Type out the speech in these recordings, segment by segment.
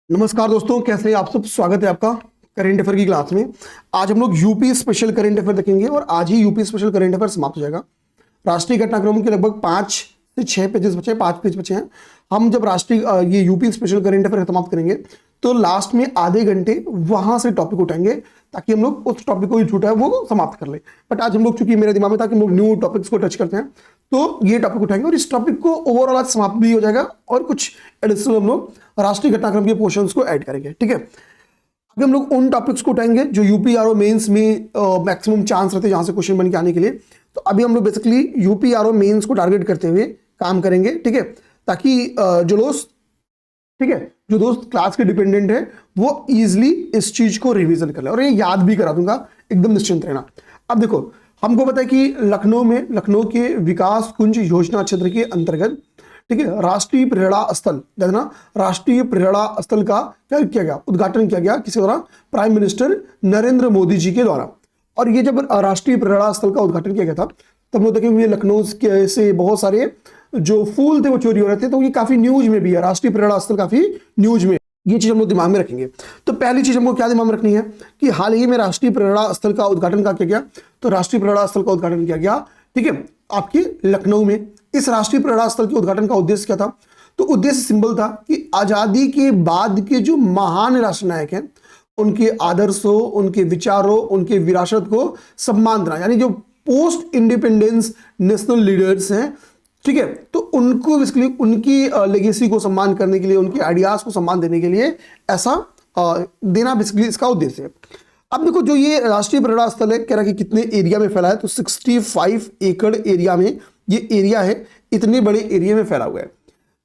नमस्कार दोस्तों, कैसे हैं आप सब। स्वागत है आपका करेंट अफेयर की क्लास में। आज हम लोग यूपी स्पेशल करेंट अफेयर देखेंगे और आज ही यूपी स्पेशल करेंट अफेयर समाप्त हो जाएगा। राष्ट्रीय घटनाक्रमों के लगभग 5 से 6 पेजेस बचे हैं, 5 पेज बचे हैं। हम जब राष्ट्रीय ये यूपी स्पेशल करेंट अफेयर समाप्त करेंगे तो लास्ट में आधे घंटे वहां से टॉपिक उठाएंगे ताकि हम लोग उस टॉपिक को जो छूटा है वो समाप्त कर ले। बट आज हम लोग, चूंकि मेरे दिमाग में था कि हम लोग न्यू टॉपिक्स को टच करते हैं, तो ये टॉपिक उठाएंगे और इस टॉपिक को ओवरऑल आज समाप्त भी हो जाएगा और कुछ एडिशनल हम लोग राष्ट्रीय घटनाक्रम के पोर्शंस को ऐड करेंगे। ठीक है, अभी हम लोग उन टॉपिक्स को उठाएंगे जो यूपीआरओ मेंस में मैक्सिमम चांस रहते हैं जहां से क्वेश्चन बन के आने के लिए। तो अभी हम लोग बेसिकली यूपीआरओ मेंस को टारगेट करते हुए काम करेंगे। ठीक है, ताकि जो दोस्त क्लास के डिपेंडेंट है वो इजीली इस चीज को रिवीजन कर ले और ये याद भी करा दूंगा, एकदम निश्चिंत रहना। अब देखो, हमको पता है कि लखनऊ के विकास कुंज योजना क्षेत्र के अंतर्गत, ठीक है, राष्ट्रीय प्रेरणा स्थल, देखना, राष्ट्रीय प्रेरणा स्थल का क्या किया गया, उद्घाटन किया गया किसके द्वारा, प्राइम मिनिस्टर नरेंद्र मोदी जी के द्वारा। और ये जब राष्ट्रीय प्रेरणा स्थल का उद्घाटन किया गया था तब लोग देखे हुए लखनऊ के से बहुत सारे जो फूल थे वो चोरी हो रहे थे, तो ये काफी न्यूज में भी है। राष्ट्रीय प्रेरणा स्थल काफी न्यूज में, ये चीज हम लोग दिमाग में रखेंगे। तो पहली चीज हमको क्या दिमाग में रखनी है कि हाल ही में राष्ट्रीय प्रेरणा स्थल का उद्घाटन किया गया। तो राष्ट्रीय प्रेरणा स्थल का उद्घाटन किया गया, ठीक है, आपके लखनऊ में। इस राष्ट्रीय प्रेरणा स्थल के उद्घाटन का उद्देश्य क्या था? तो उद्देश्य सिंपल था कि आजादी के बाद के जो महान राष्ट्र नायक हैं उनके आदर्शों, उनके विचारों, उनके विरासत को सम्मान देना, यानी जो पोस्ट इंडिपेंडेंस नेशनल लीडर्स हैं, ठीक है, तो उनको बेसिकली उनकी लेगेसी को सम्मान करने के लिए, उनके आइडियाज को सम्मान देने के लिए ऐसा देना बेसिकली इसका उद्देश्य है। अब देखो, जो ये राष्ट्रीय प्रेरणा स्थल है, कह रहा है कि कितने एरिया में फैला है, तो 65 एकड़ एरिया में ये एरिया है, इतने बड़े एरिया में फैला हुआ है।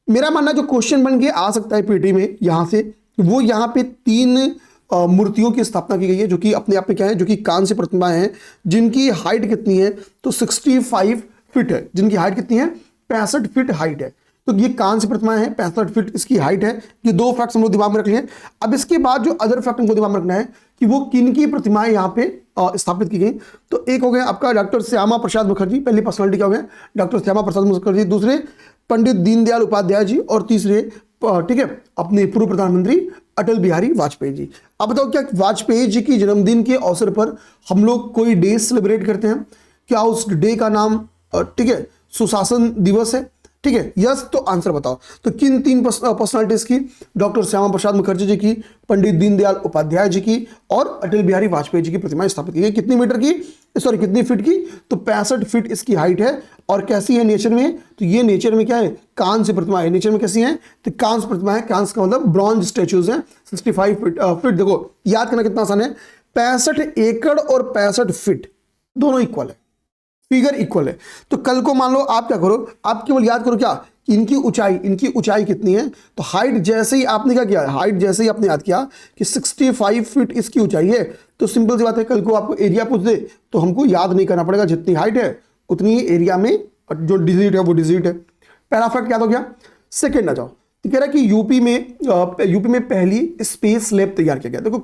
मेरा मानना जो क्वेश्चन बन के आ सकता है पीटी में यहां से, वो यहां पे 3 मूर्तियों की स्थापना की गई है जो कि अपने आप में क्या है, जो कि कांस्य प्रतिमाएं हैं, जिनकी हाइट कितनी है, तो 65 फीट है। जिनकी हाइट कितनी है, 65 फीट हाइट है। तो ये कांस्य प्रतिमाएं हैं, 65 फीट इसकी हाइट है। ये 2 फैक्ट्स हम लोग दिमाग में रख लिए। अब इसके बाद जो अदर फैक्ट हमको दिमाग में रखना है कि वो किन की प्रतिमाएं यहाँ पे स्थापित की गई। तो एक हो गया आपका डॉक्टर श्यामा प्रसाद मुखर्जी, पहली पर्सनालिटी क्या हो गया, डॉक्टर श्यामा प्रसाद मुखर्जी। दूसरे पंडित दीनदयाल उपाध्याय जी और तीसरे, ठीक है, अपने पूर्व प्रधानमंत्री अटल बिहारी वाजपेयी जी। अब बताओ, क्या वाजपेयी जी की जन्मदिन के अवसर पर हम लोग कोई डे सेलिब्रेट करते हैं? क्या उस डे का नाम, ठीक है, सुशासन दिवस है? ठीक है, यस, तो आंसर बताओ। तो किन 3 पर्सनालिटीज की? डॉक्टर श्यामा प्रसाद मुखर्जी जी की, पंडित दीनदयाल उपाध्याय जी की और अटल बिहारी वाजपेयी जी की प्रतिमाएं स्थापित की गई। कितनी मीटर की, सॉरी कितनी फीट की? तो 65 फीट इसकी हाइट है। और कैसी है नेचर में? तो ये नेचर में क्या है, कांस्य प्रतिमा है। नेचर में कैसी है? तो कांस्य प्रतिमा है। कांस्य का मतलब ब्रॉन्ज स्टैच्यूज है। 65 फीट। देखो, याद करना कितना आसान है, 65 एकड़ और 65 फीट दोनों इक्वल है, फिगर इक्वल है। तो कल को मान लो आप क्या करो, आप केवल याद करो क्या, इनकी ऊंचाई कितनी है। तो हाइट जैसे ही आपने क्या किया, हाइट जैसे ही आपने याद किया कि 65 फीट इसकी ऊंचाई है, तो सिंपल सी बात है, कल को आपको एरिया पूछ दे तो हमको याद नहीं करना पड़ेगा, जितनी हाइट है उतनी एरिया में जो डिजिट है वो डिजिट है। पहला फैक्ट याद हो गया। सेकेंड आ जाओ, तो कह रहा है कि यूपी में पहली स्पेस लैब तैयार किया गया। देखो,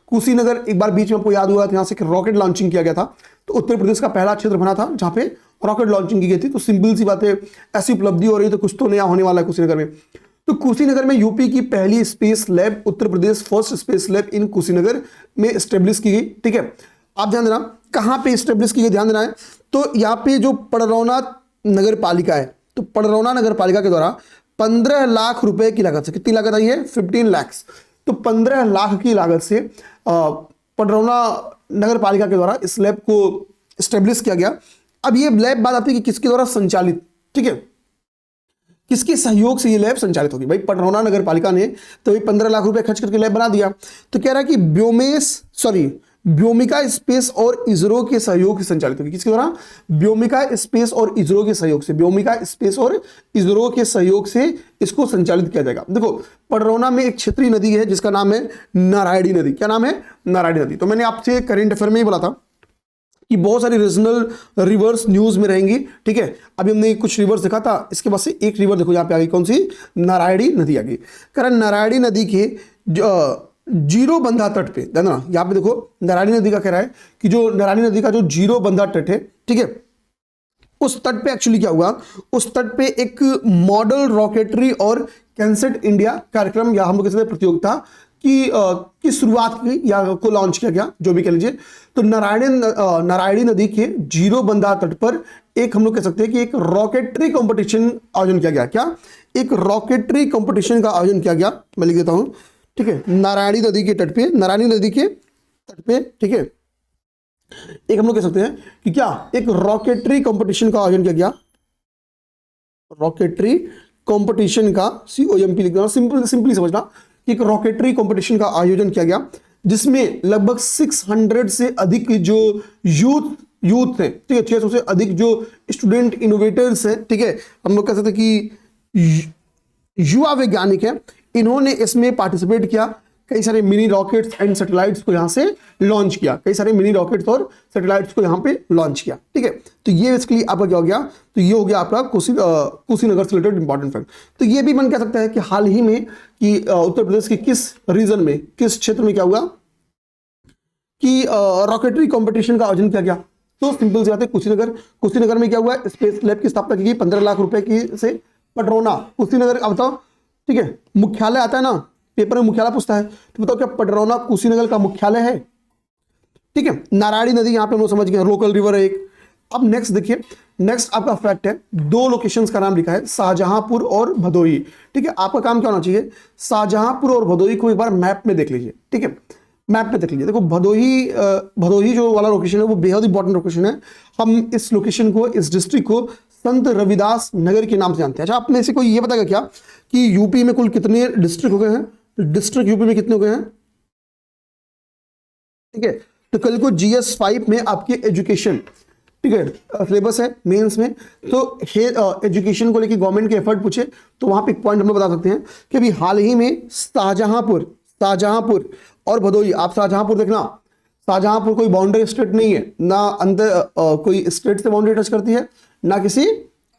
कुशीनगर एक बार बीच में आपको याद हुआ था, यहाँ से रॉकेट लॉन्चिंग किया गया था। तो उत्तर प्रदेश का पहला क्षेत्र बना था जहां पे रॉकेट लॉन्चिंग की गई थी। तो सिंपल सी बात है, ऐसी उपलब्धि हो रही है तो कुछ तो नया होने वाला है कुशीनगर में। तो कुशीनगर में यूपी की पहली space lab, Uttar Pradesh first space lab in Kushinagar में स्टेब्लिश की गई। ठीक है, आप ध्यान देना कहां पे स्टेब्लिश की गई, ध्यान देना है। तो यहाँ पे जो पड़रौना नगर पालिका है, तो पड़रौना नगर पालिका के द्वारा 15 लाख रुपए की लागत से, कितनी लागत आई है, 15 लाख। तो 15 लाख की लागत से पड़रौना नगर पालिका के द्वारा इस लैब को स्टेब्लिश किया गया। अब ये लैब बात आती है कि किसके द्वारा संचालित, ठीक है, किसके सहयोग से ये लैब संचालित होगी। भाई पड़रौना नगर पालिका ने तो 15 लाख रुपए खर्च करके लैब बना दिया। तो कह रहा है कि व्योमिका स्पेस और इसरो के सहयोग से संचालित होगी। किसके द्वारा? व्योमिका स्पेस और इसरो के सहयोग से, व्योमिका स्पेस और इसरो के सहयोग से इसको संचालित किया जाएगा। देखो, पड़रौना में एक क्षेत्रीय नदी है जिसका नाम है नारायणी नदी। क्या नाम है? नारायणी नदी। तो मैंने आपसे करेंट अफेयर में ही बोला था कि बहुत सारी रीजनल रिवर्स न्यूज में रहेंगी। ठीक है, अभी हमने कुछ रिवर्स देखा था, इसके बाद से एक रिवर देखो यहाँ पे आ गई, कौन सी? नारायणी नदी आ गई। कारण नारायणी नदी के जीरो बंधा तट पे, ना यहाँ पे देखो नारायणी नदी का कह रहा है कि जो नारायणी नदी का जो जीरो बंधा तट है, ठीक है, उस तट पे एक्चुअली क्या हुआ, उस तट पे एक मॉडल रॉकेटरी और कैंसेट इंडिया कार्यक्रम या हम लोग कहते प्रतियोगिता की शुरुआत की या को लॉन्च किया गया, जो भी कह लीजिए। तो नारायणी नदी के जीरो बंदा तट पर एक हम लोग कह सकते हैं कि एक रॉकेटरी कंपटीशन आयोजन किया गया। क्या? एक रॉकेटरी कंपटीशन का आयोजन किया गया। मैं लिख देता हूं, ठीक है, नारायणी नदी के तट पे, नारायणी नदी के तट पे, ठीक है, एक हम लोग कह सकते हैं कि क्या एक रॉकेटरी कंपटीशन का आयोजन किया गया। रॉकेटरी कंपटीशन का COMP लिखना, सिंपली समझना कि एक रॉकेटरी कंपटीशन का आयोजन किया गया जिसमें लगभग 600 से अधिक जो यूथ थे, ठीक है, 600 से अधिक जो स्टूडेंट इनोवेटर्स हैं, ठीक है, हम लोग कह सकते हैं कि युवा वैज्ञानिक हैं, इन्होंने इसमें पार्टिसिपेट किया। कई सारे मिनी रॉकेट्स एंड सैटेलाइट्स को यहां से लॉन्च किया, कई सारे मिनी रॉकेट्स और सैटेलाइट्स को यहां पे लॉन्च किया, ठीक है। तो ये बेसिकली आपका क्या हो गया, तो ये हो गया आपका कुशीनगर से रिलेटेड इंपॉर्टेंट फैक्ट। तो ये भी मन कह सकता है कि हाल ही में कि उत्तर प्रदेश के किस रीजन में, किस क्षेत्र में क्या हुआ कि रॉकेटरी कॉम्पिटिशन का आयोजन किया गया। तो सिंपल सी बात है, कुशीनगर में क्या हुआ, स्पेस लैब की स्थापना की गई 15 लाख रुपए की से। पडरौना, कुशीनगर, अब बताओ, ठीक है, मुख्यालय आता है ना, पेपर में मुख्यालय पूछता है, तो बताओ क्या पडरौना कुशीनगर का मुख्यालय है? ठीक है, नारायणी नदी यहां पे हम लोग समझ गए, लोकल रिवर है एक। अब नेक्स्ट देखिए, नेक्स्ट आपका फैक्ट है, दो लोकेशंस का नाम लिखा है, शाहजहांपुर और भदोही। ठीक है, आपका काम क्या होना चाहिए, शाहजहांपुर और भदोही को एक बार मैप में देख लीजिए। ठीक है, मैप में देख लीजिए। देखो भदोही जो वाला लोकेशन है वो बेहद इंपॉर्टेंट लोकेशन है। हम इस लोकेशन को, इस डिस्ट्रिक्ट को संत रविदास नगर के नाम से जानते हैं। अच्छा, आपने से कोई ये बताएगा क्या कि यूपी में कुल कितने डिस्ट्रिक्ट हो गए हैं? डिस्ट्रिक्ट यूपी में कितने हो गए हैं? ठीक है, तो कल को GS 5 में आपके एजुकेशन, ठीक है, सिलेबस है मेंस में, तो एजुकेशन को लेकर गवर्नमेंट के एफर्ट पूछे तो वहां पे एक पॉइंट हम लोग बता सकते हैं कि अभी हाल ही में शाहजहांपुर और भदोही, आप शाहजहांपुर देखना, शाहजहांपुर कोई बाउंड्री स्टेट नहीं है, ना अंदर कोई स्टेट से बाउंड्री टच करती है, ना किसी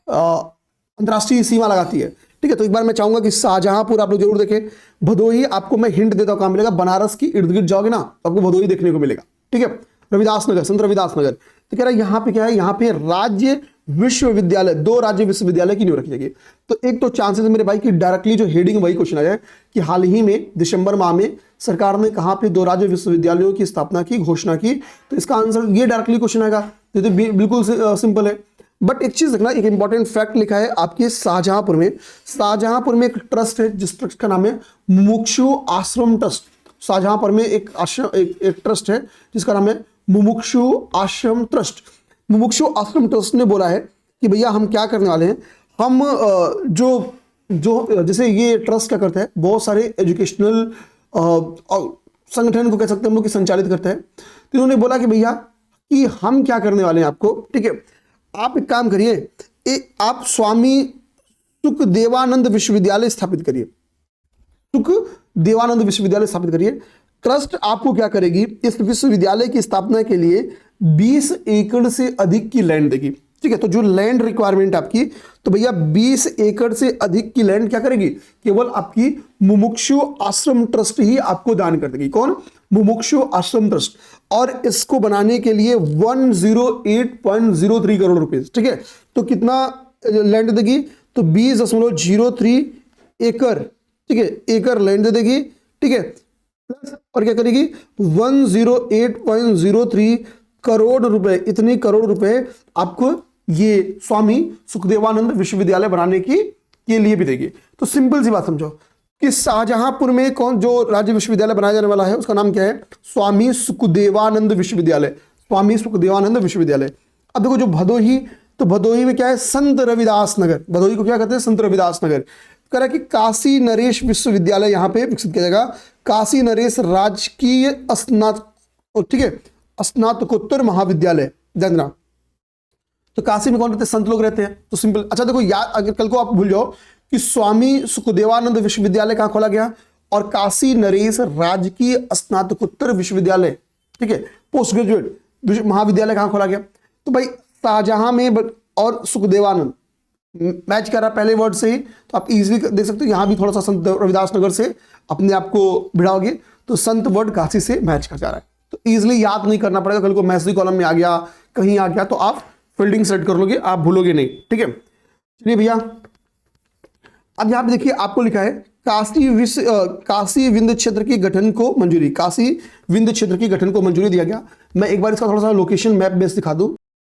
अंतर्राष्ट्रीय सीमा लगाती है। ठीक है, तो एक बार मैं चाहूंगा कि शाहजहांपुर आप लोग जरूर देखें। भदोही आपको मैं हिंट देता हूं कहां मिलेगा, बनारस की इर्द गिर्द जाओगे ना तो आपको भदोही देखने को मिलेगा। ठीक है, रविदास नगर, संत रविदास नगर। तो कह रहा है यहाँ पे क्या है, यहाँ पे राज्य विश्वविद्यालय, 2 राज्य विश्वविद्यालय की नींव रखी जाएगी। तो एक तो चांसेस है मेरे भाई कि डायरेक्टली जो हेडिंग वही क्वेश्चन आ जाए कि हाल ही में दिसंबर माह में सरकार ने कहां पे 2 राज्य विश्वविद्यालयों की स्थापना की, घोषणा की। तो इसका आंसर ये डायरेक्टली क्वेश्चन आएगा, तो बिल्कुल सिंपल है। बट एक चीज देखना, एक इंपॉर्टेंट फैक्ट लिखा है आपके शाहजहांपुर में एक ट्रस्ट है जिस ट्रस्ट का नाम है मुमुक्षु आश्रम ट्रस्ट। शाहजहांपुर में एक ट्रस्ट है जिसका नाम है मुमुक्षु आश्रम ट्रस्ट। मुमुक्षु आश्रम ट्रस्ट ने बोला है कि भैया हम क्या करने वाले हैं, हम जो जैसे ये ट्रस्ट क्या करता है, बहुत सारे एजुकेशनल संगठन को कह सकते हैं हम लोग कि संचालित करता है। तो इन्होंने बोला कि भैया कि हम क्या करने वाले हैं आपको, ठीक है, आप एक काम करिए, आप स्वामी सुखदेवानंद विश्वविद्यालय स्थापित करिए। सुखदेवानंद विश्वविद्यालय स्थापित करिए। ट्रस्ट आपको क्या करेगी, इस विश्वविद्यालय की स्थापना के लिए 20 एकड़ से अधिक की लैंड देगी। ठीक है, तो जो लैंड रिक्वायरमेंट आपकी, तो भैया 20 एकड़ से अधिक की लैंड क्या करेगी, केवल आपकी मुमुक्षु आश्रम ट्रस्ट ही आपको दान कर देगी। कौन? मुमुक्षु आश्रम ट्रस्ट। और इसको बनाने के लिए 108.03 करोड़ रुपए। ठीक है, तो कितना लैंड देगी, तो 20.03 एकड़, ठीक है, एकड़ लैंड दे देगी। ठीक है, प्लस और क्या करेगी, 108.03 करोड़ रुपए, इतने करोड़ रुपए आपको ये स्वामी सुखदेवानंद विश्वविद्यालय बनाने के लिए भी देगी। तो सिंपल सी बात समझो कि शाहजहांपुर में कौन जो राज्य विश्वविद्यालय बनाया जाने वाला है उसका नाम क्या है, स्वामी सुखदेवानंद विश्वविद्यालय। स्वामी सुखदेवानंद विश्वविद्यालय। अब देखो जो भदोही, तो भदोही में क्या है, संत रविदास नगर। भदोही को क्या कहते हैं, संत रविदास नगर। कह रहा है कि काशी नरेश विश्वविद्यालय यहां पे विकसित किया जाएगा। काशी नरेश राजकीय ठीक है, स्नातकोत्तर महाविद्यालय जानना। तो काशी में कौन रहते हैं, संत लोग रहते हैं। तो सिंपल, अच्छा देखो यार, अगर कल को आप भूल जाओ कि स्वामी सुखदेवानंद विश्वविद्यालय कहां खोला गया, और काशी नरेश राजकीय स्नातकोत्तर विश्वविद्यालय, ठीक है, पोस्ट ग्रेजुएट महाविद्यालय कहां खोला गया, तो भाई शाहजहां में और सुखदेवानंद मैच कर रहा पहले वर्ड से ही, तो आप इजीली देख सकते हो। यहां भी थोड़ा सा संत रविदास नगर से अपने आप को भिड़ाओगे तो संत वर्ड काशी से मैच कर जा रहा है, तो इजीली याद नहीं करना पड़ेगा। कल को मैसेज कॉलम में आ गया, कहीं आ गया, तो आप फील्डिंग सेट कर लोगे, आप भूलोगे नहीं, ठीक है। चलिए भैया, अब यहाँ पे देखिए आपको लिखा है काशी विंध्य क्षेत्र के गठन को मंजूरी, काशी विंध्य क्षेत्र के गठन को मंजूरी दिया गया। मैं एक बार इसका थोड़ा सा लोकेशन मैप बेस दिखा दूं,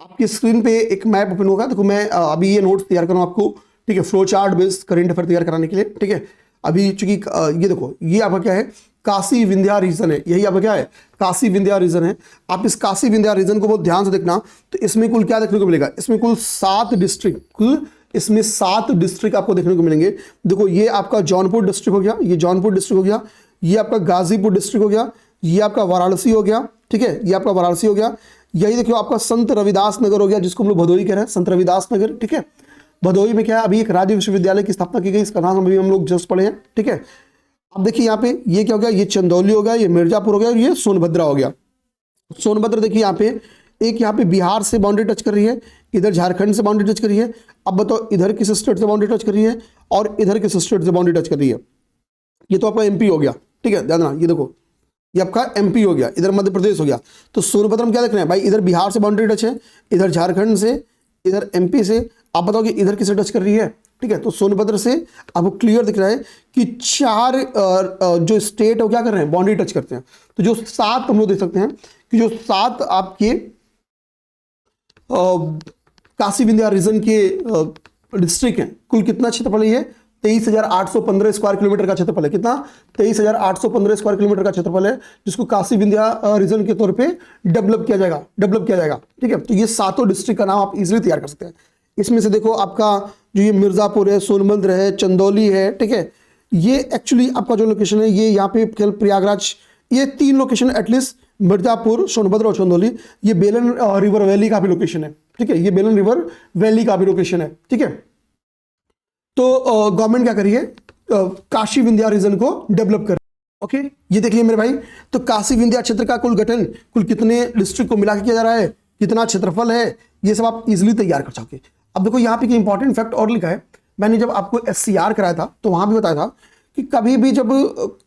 आपकी स्क्रीन पे एक मैप ओपन होगा। देखो मैं अभी ये नोट्स तैयार कर रहा हूं आपको, ठीक है, flow chart base current affair तैयार कराने के लिए, ठीक है। अभी चूंकि ये देखो, ये आपका क्या है, काशी विंध्या रीजन है, यही आपका क्या है, काशी विंध्या रीजन है। आप इस काशी विंध्या रीजन को बहुत ध्यान से देखना, तो इसमें कुल क्या देखने को मिलेगा, इसमें कुल 7 डिस्ट्रिक्ट, कुल इसमें 7 डिस्ट्रिक्ट आपको देखने को मिलेंगे। देखो ये आपका जौनपुर डिस्ट्रिक्ट हो गया, ये जौनपुर डिस्ट्रिक्ट हो गया, ये आपका गाजीपुर डिस्ट्रिक्ट हो गया, ये आपका वाराणसी हो गया, ठीक है, ये आपका वाराणसी हो गया। यही देखियो आपका संत रविदास नगर हो गया, जिसको हम लोग भदोही कह रहे हैं, संत रविदास नगर, ठीक है। भदोही में क्या है, अभी एक राज्य विश्वविद्यालय की स्थापना की गई, इसका नाम अभी हम लोग जस्ट पढ़े हैं, ठीक है। अब देखिए यहाँ पे ये क्या हो गया, ये चंदौली हो गया, ये मिर्जापुर हो गया और ये सोनभद्रा हो गया। सोनभद्र देखिए यहाँ पे एक, यहाँ पे बिहार से बाउंड्री टच कर रही है, इधर झारखंड से बाउंड्री टच कर रही है। अब बताओ इधर किस स्टेट से बाउंड्री टच कर रही है और इधर किस स्टेट से बाउंड्री टच कर रही है। ये तो आपका एमपी हो गया, ठीक है, ध्यान रखना, ये देखो ये आपका एमपी हो गया, इधर मध्य प्रदेश हो गया। तो सोनभद्र में क्या देख रहे हैं भाई, इधर बिहार से बाउंड्री टच है, इधर झारखंड से, इधर एमपी से। आप बताओ कि इधर किसे टच कर रही है, ठीक है। तो सोनभद्र से आपको क्लियर दिख रहा है कि 4 जो स्टेट है क्या कर रहे हैं, बाउंड्री टच करते हैं। तो जो 7 हम लोग देख सकते हैं कि जो 7 आपके काशी विंध्या रीजन के डिस्ट्रिक्ट हैं, कुल कितना क्षेत्रफल है, 23,815 स्क्वायर किलोमीटर का क्षेत्रफल है। कितना, 23,815 स्क्वायर किलोमीटर का क्षेत्रफल है, जिसको काशी विंध्या रीजन के तौर पे डेवलप किया जाएगा, ठीक है। तो ये 7 डिस्ट्रिक्ट का नाम आप इजीली तैयार कर सकते हैं। इसमें से देखो आपका जो ये मिर्जापुर है, सोनभद्र है, चंदौली है, ठीक है, ये एक्चुअली आपका जो लोकेशन है ये यहाँ पे प्रयागराज, ये 3 लोकेशन एटलीस्ट, मिर्जापुर, सोनभद्र और चंदौली, ये बेलन रिवर वैली का भी लोकेशन है, ठीक है, ये बेलन रिवर वैली का भी लोकेशन है, ठीक है। तो गवर्नमेंट क्या करिए, काशी विंध्या रीजन को डेवलप कर, ओके। ये देखिए मेरे भाई, तो काशी विंध्या क्षेत्र का कुल गठन कुल कितने डिस्ट्रिक्ट को मिला के किया जा रहा है, कितना क्षेत्रफल है, ये सब आप इजिली तैयार कर सकोगे। अब देखो यहाँ पे इंपॉर्टेंट फैक्ट और लिखा है, मैंने जब आपको SCR कराया था तो वहां भी बताया था कि कभी भी जब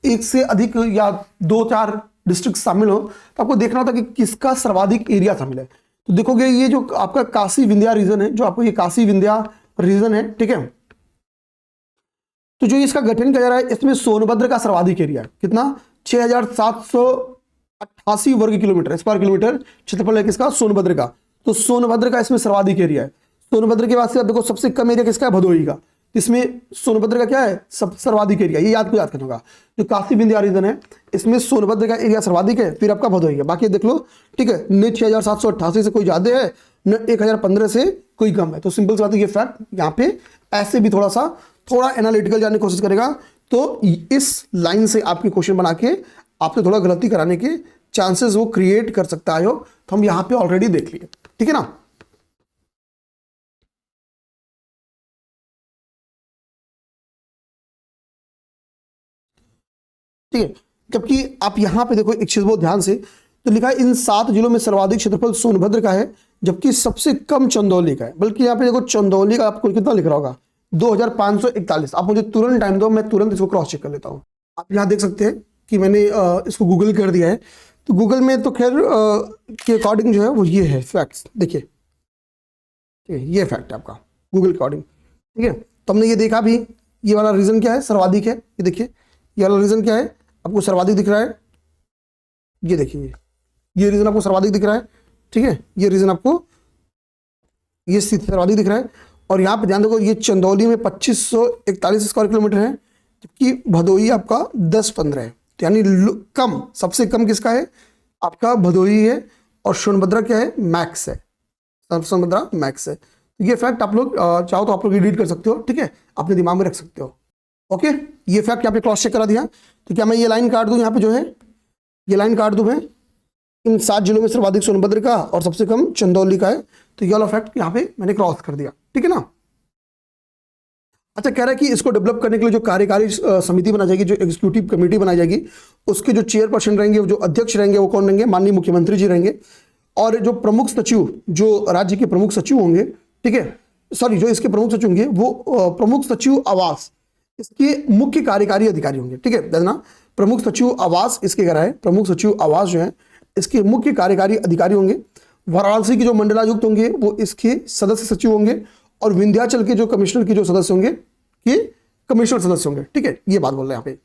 एक से अधिक या 2-4 डिस्ट्रिक्ट शामिल हो तो आपको देखना होता कि किसका सर्वाधिक एरिया शामिल है। तो देखोगे ये जो आपका काशी विंध्या रीजन है, जो आपको ये काशी विंध्या रीजन है, ठीक है, तो जो इसका गठन किया जा रहा है इसमें सोनभद्र का सर्वाधिक एरिया है। कितना, 6,788 वर्ग किलोमीटर, स्क्वायर किलोमीटर क्षेत्रफल है किसका, सोनभद्र का। तो सोनभद्र का इसमें सर्वाधिक एरिया है। सोनभद्र के बाद से आप देखो सबसे कम एरिया किसका है, भदोही का। इसमें सोनभद्र का क्या है, सब सर्वाधिक एरिया, ये याद करना होगा। जो काशी विंध्या रीजन है इसमें सोनभद्र का एरिया सर्वाधिक है, फिर आपका भदोही है, बाकी देख लो, ठीक है। न 6,788 से कोई ज्यादा है, न 1,015 से कोई कम है। तो सिंपल सी बात है, ये फैक्ट यहाँ पे ऐसे भी थोड़ा एनालिटिकल जाने की कोशिश करेगा तो इस लाइन से आपके क्वेश्चन बना के आपसे थोड़ा गलती कराने के चांसेस वो क्रिएट कर सकता है। तो हम यहाँ पे ऑलरेडी देख लिए, ठीक है ना। ठीक है, जबकि आप यहां पे देखो एक चीज बहुत ध्यान से, तो लिखा है इन 7 जिलों में सर्वाधिक क्षेत्रफल सोनभद्र का है, जबकि सबसे कम चंदौली का है। बल्कि यहाँ पे देखो चंदौली का आपको कितना लिख रहा होगा, 2,541। आप मुझे तुरंत टाइम दो, मैं तुरंत इसको क्रॉस चेक कर लेता हूँ। आप यहाँ देख सकते हैं कि मैंने इसको गूगल कर दिया है। तो गूगल में तो खैर के अकॉर्डिंग जो है वो ये है फैक्ट्स, देखिए, ठीक है, ये फैक्ट है आपका गूगल के अकॉर्डिंग, ठीक है। तो हमने ये देखा भी, ये वाला रीजन क्या है, सर्वाधिक है। ये देखिए ये वाला रीजन क्या है, आपको सर्वाधिक दिख रहा है, ये देखिए ये रीजन आपको सर्वाधिक दिख रहा है, ठीक है, ये रीजन आपको ये सर्वाधिक दिख रहा है। और यहाँ पे ध्यान देखो, ये चंदौली में 2,541 स्क्वायर किलोमीटर है, जबकि भदोही आपका 1015 है। तो यानी कम, सबसे कम किसका है, आपका भदोही है, और सोनभद्रा क्या है, मैक्स है, सोनभद्रा मैक्स है। तो ये फैक्ट आप लोग चाहो तो आप लोग एडिट कर सकते हो, ठीक है, अपने दिमाग में रख सकते हो। ओके, ये फैक्ट यहाँ पे क्रॉस चेक करा दिया। तो क्या मैं ये लाइन काट दूं, यहाँ पे जो है ये लाइन काट दूं मैं, इन 7 जिलों में सर्वाधिक सोनभद्र का और सबसे कम चंदौली का है। तो ये वाला फैक्ट यहाँ पे मैंने क्रॉस कर दिया, ठीक है ना। अच्छा, कह रहा है कि इसको डेवलप करने के लिए जो कार्यकारी समिति बनाई जाएगी, जो एग्जीक्यूटिव कमेटी बनाई जाएगी, उसके जो चेयरपर्सन रहेंगे, जो अध्यक्ष रहेंगे, वो कौन रहेंगे, माननीय मुख्यमंत्री जी रहेंगे। और जो प्रमुख सचिव, जो राज्य के प्रमुख सचिव होंगे, ठीक है, सॉरी, जो इसके प्रमुख सचिव होंगे वो प्रमुख सचिव आवास इसके मुख्य कार्यकारी अधिकारी होंगे, ठीक है ना। प्रमुख सचिव आवास इसके कह रहा है, प्रमुख सचिव आवास जो है इसके मुख्य कार्यकारी अधिकारी होंगे। वाराणसी के जो मंडलायुक्त होंगे वो इसके सदस्य सचिव होंगे, और विंध्याचल के जो कमिश्नर के जो सदस्य होंगे ये कमिश्नर सदस्य होंगे। ठीक है, ये बात बोल रहे हैं यहाँ पे।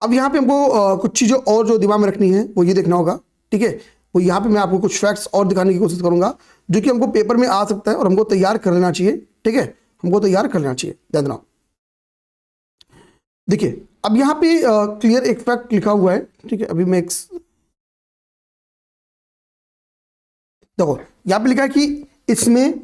अब यहाँ पे हमको कुछ चीजें और जो दिमाग में रखनी है वो ये देखना होगा। ठीक है, वो यहाँ पे मैं आपको कुछ फैक्ट्स और दिखाने की कोशिश करूंगा जो कि हमको पेपर में आ सकता है और हमको तैयार कर लेना चाहिए। ठीक है, हमको तैयार कर लेना चाहिए, ध्यान देना। देखिए अब यहाँ पे क्लियर एक फैक्ट लिखा हुआ है। ठीक है, अभी मैं देखो यहाँ पे लिखा है कि इसमें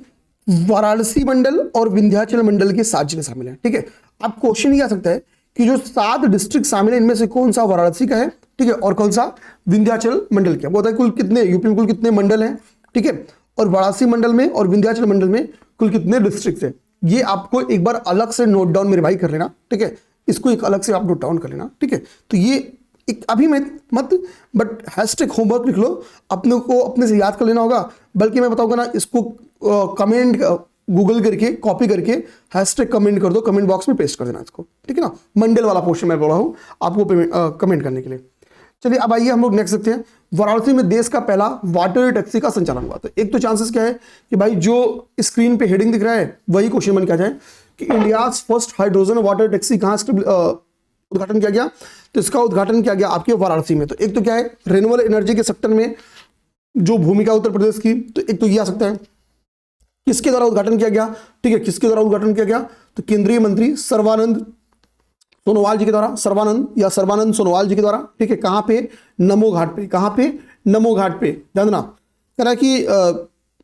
वाराणसी मंडल और विंध्याचल मंडल के 7 जिले शामिल हैं। ठीक है, अब क्वेश्चन ये आ सकता है कि जो 7 डिस्ट्रिक्ट शामिल है इनमें से कौन सा वाराणसी का है, ठीक है, और कौन सा विंध्याचल मंडल का। वो होता है कुल कितने यूपी में कुल कितने मंडल हैं, ठीक है, और वाराणसी मंडल में और विंध्याचल मंडल में कुल कितने डिस्ट्रिक्ट है। ये आपको एक बार अलग से नोट डाउन मेरे भाई कर लेना। ठीक है, इसको एक अलग से आप नोट डाउन कर लेना। ठीक है, तो ये एक अभी मैं मत बट हैशटैग होमवर्क लिख लो, अपने को अपने से याद कर लेना होगा। बल्कि मैं बताऊंगा ना, इसको कमेंट गूगल करके कॉपी करके हैशटैग कमेंट कर दो, कमेंट बॉक्स में पेस्ट कर देना इसको। ठीक है ना, मंडल वाला पोर्शन मैं बोल रहा हूँ आपको कमेंट करने के लिए। चलिए अब आइए हम लोग नेक्स्ट देखते हैं। वाराणसी में देश का पहला वाटर टैक्सी का संचालन हुआ। तो एक तो चांसेस क्या है कि भाई जो स्क्रीन पे हेडिंग दिख रहा है वही क्वेश्चन बन के आ जाए कि India first hydrogen water taxi कहाँ उद्घाटन किया गया। तो इसका उद्घाटन किया गया आपके वाराणसी में। तो एक तो क्या है, रिन्यूएबल एनर्जी के सेक्टर में जो भूमिका उत्तर प्रदेश की, तो एक तो ये आ सकता है। किसके द्वारा उद्घाटन किया गया, ठीक है, किसके द्वारा उद्घाटन किया गया, तो केंद्रीय मंत्री सर्बानंद सोनोवाल जी के द्वारा, सर्बानंद सोनोवाल जी के द्वारा। ठीक है, कहां पे, नमो घाट पे। कहां पे, नमो घाट पे। ध्यान देना, कह रहा है कि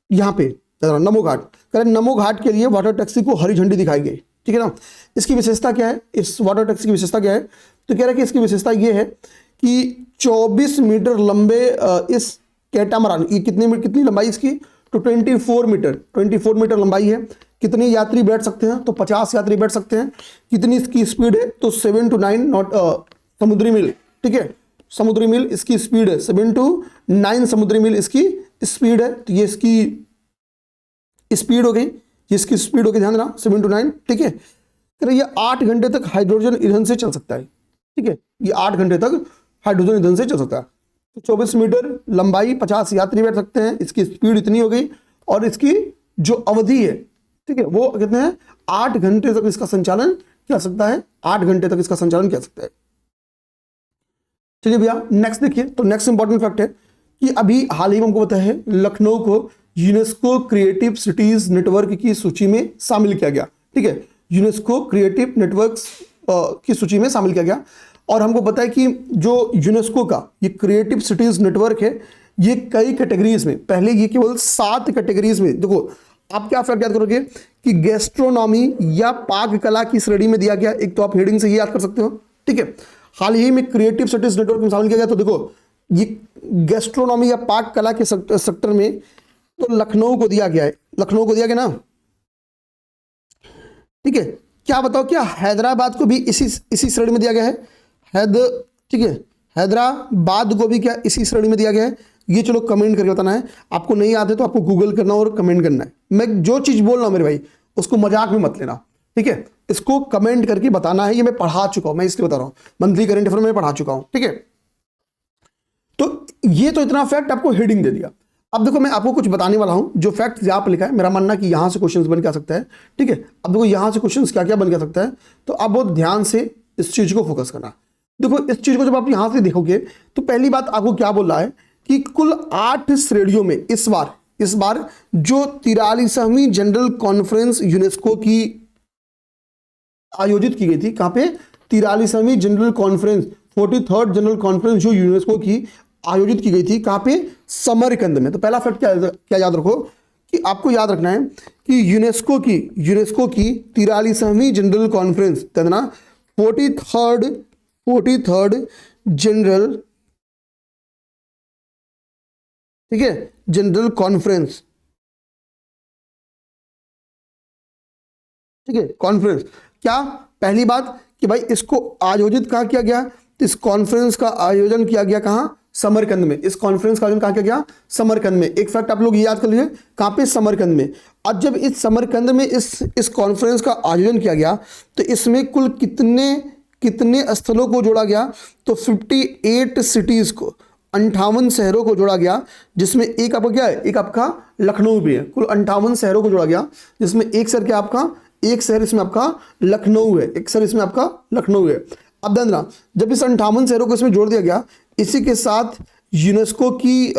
यहां पे नमो घाट, कह रहा है नमो घाट के लिए वाटर टैक्सी को हरी झंडी दिखाई गई। ठीक है ना, इसकी विशेषता क्या है, इस वाटर टैक्सी की विशेषता क्या है, तो कह रहा है कि इसकी विशेषता ये है कि 24 मीटर लंबे इस कैटामरान, ये कितनी लंबाई इसकी, तो 24 मीटर लंबाई है। कितने यात्री बैठ सकते हैं, तो 50 यात्री बैठ सकते हैं। कितनी इसकी स्पीड है, तो 7 to 9 नॉट समुद्री मील। ठीक है, समुद्री मील इसकी स्पीड है, 7 to 9 समुद्री मील इसकी स्पीड है। तो ये इसकी स्पीड हो गई, ये इसकी स्पीड हो गई, ध्यान देना 7 to 9। ठीक है, ये 8 घंटे तक हाइड्रोजन ईंधन से चल सकता है। ठीक है, ये 8 घंटे तक हाइड्रोजन ईंधन से चल सकता है। तो 24 मीटर लंबाई, 50 यात्री बैठ सकते हैं, इसकी स्पीड इतनी हो गई, और इसकी जो अवधि है, ठीक है, वो कितने हैं, 8 घंटे तक इसका संचालन किया सकता है। 8 घंटे तक इसका संचालन किया सकता है। चलिए भैया नेक्स्ट देखिए। तो नेक्स्ट इंपॉर्टेंट फैक्ट है कि अभी हाल ही में हमको पता है लखनऊ को यूनेस्को क्रिएटिव सिटीज नेटवर्क की सूची में शामिल किया गया। ठीक है, यूनेस्को क्रिएटिव नेटवर्क्स की सूची में शामिल किया गया। और हमको पता है कि जो यूनेस्को का ये क्रिएटिव सिटीज नेटवर्क है, ये कई कैटेगरीज में, पहले ये केवल 7 कैटेगरीज में, देखो आप क्या फैक्ट याद करोगे कि गैस्ट्रोनॉमी या पाक कला की श्रेणी में दिया गया। एक तो आप हेडिंग से ये याद कर सकते हो। ठीक है, हाल ही में क्रिएटिव सिटीज नेटवर्क में शामिल किया गया। तो देखो ये गैस्ट्रोनॉमी या पाक कला के सेक्टर में तो लखनऊ को दिया गया है, लखनऊ को दिया गया ना। ठीक है, क्या बताओ, क्या हैदराबाद को भी इसी श्रेणी में दिया गया है, ठीक है, हैदराबाद को भी क्या इसी श्रेणी में दिया गया है। ये चलो कमेंट करके बताना है। आपको नहीं आते तो आपको गूगल करना और कमेंट करना है। मैं जो चीज बोल रहा हूं मेरे भाई उसको मजाक में मत लेना। ठीक है, इसको कमेंट करके बताना है। ये मैं पढ़ा चुका हूं, मैं इसलिए बता रहा हूं, मंथली करंट अफेयर में पढ़ा चुका हूं। ठीक है, तो ये तो इतना फैक्ट आपको हेडिंग दे दिया। अब देखो मैं आपको कुछ बताने वाला हूं जो फैक्ट यहां पर लिखा है। मेरा मानना कि यहां से क्वेश्चन बन के आ सकता है। ठीक है, अब देखो यहां से क्वेश्चन क्या क्या बन के आ सकता है, तो आप बहुत ध्यान से इस चीज को फोकस करना। देखो इस चीज को जब आप यहां से देखोगे तो पहली बात आपको क्या बोल रहा है कि कुल 8 श्रेणियों में इस बार जो 43वीं जनरल कॉन्फ्रेंस यूनेस्को की आयोजित की गई थी। कहां पे, 43वीं general conference, 43rd general conference जो यूनेस्को की आयोजित की गई थी, कहां पे, समरकंद में। तो पहला फैक्ट क्या याद रखो कि आपको याद रखना है कि यूनेस्को की 43वीं जनरल कॉन्फ्रेंस, कहना 43rd जनरल, ठीक है, जनरल कॉन्फ्रेंस। ठीक है, कॉन्फ्रेंस क्या, पहली बात कि भाई इसको आयोजित कहां किया गया, इस कॉन्फ्रेंस का आयोजन किया गया कहां, समरकंद में। इस कॉन्फ्रेंस का आयोजन कहां किया गया, समरकंद में। एक फैक्ट आप लोग याद कर लीजिए, कहां पे, समरकंद में। अब जब इस समरकंद में इस कॉन्फ्रेंस का आयोजन किया गया तो इसमें कुल कितने स्थलों को जोड़ा गया, तो 58 सिटीज को 58 शहरों को जोड़ा गया, जिसमें एक आपका क्या है, एक आपका लखनऊ भी है। कुल 58 शहरों को जोड़ा गया, जिसमें एक शहर क्या आपका, एक शहर इसमें आपका लखनऊ है, एक शहर इसमें आपका लखनऊ है। अब ध्यान देना, जब इस 58 शहरों को इसमें जोड़ दिया गया, इसी के साथ यूनेस्को की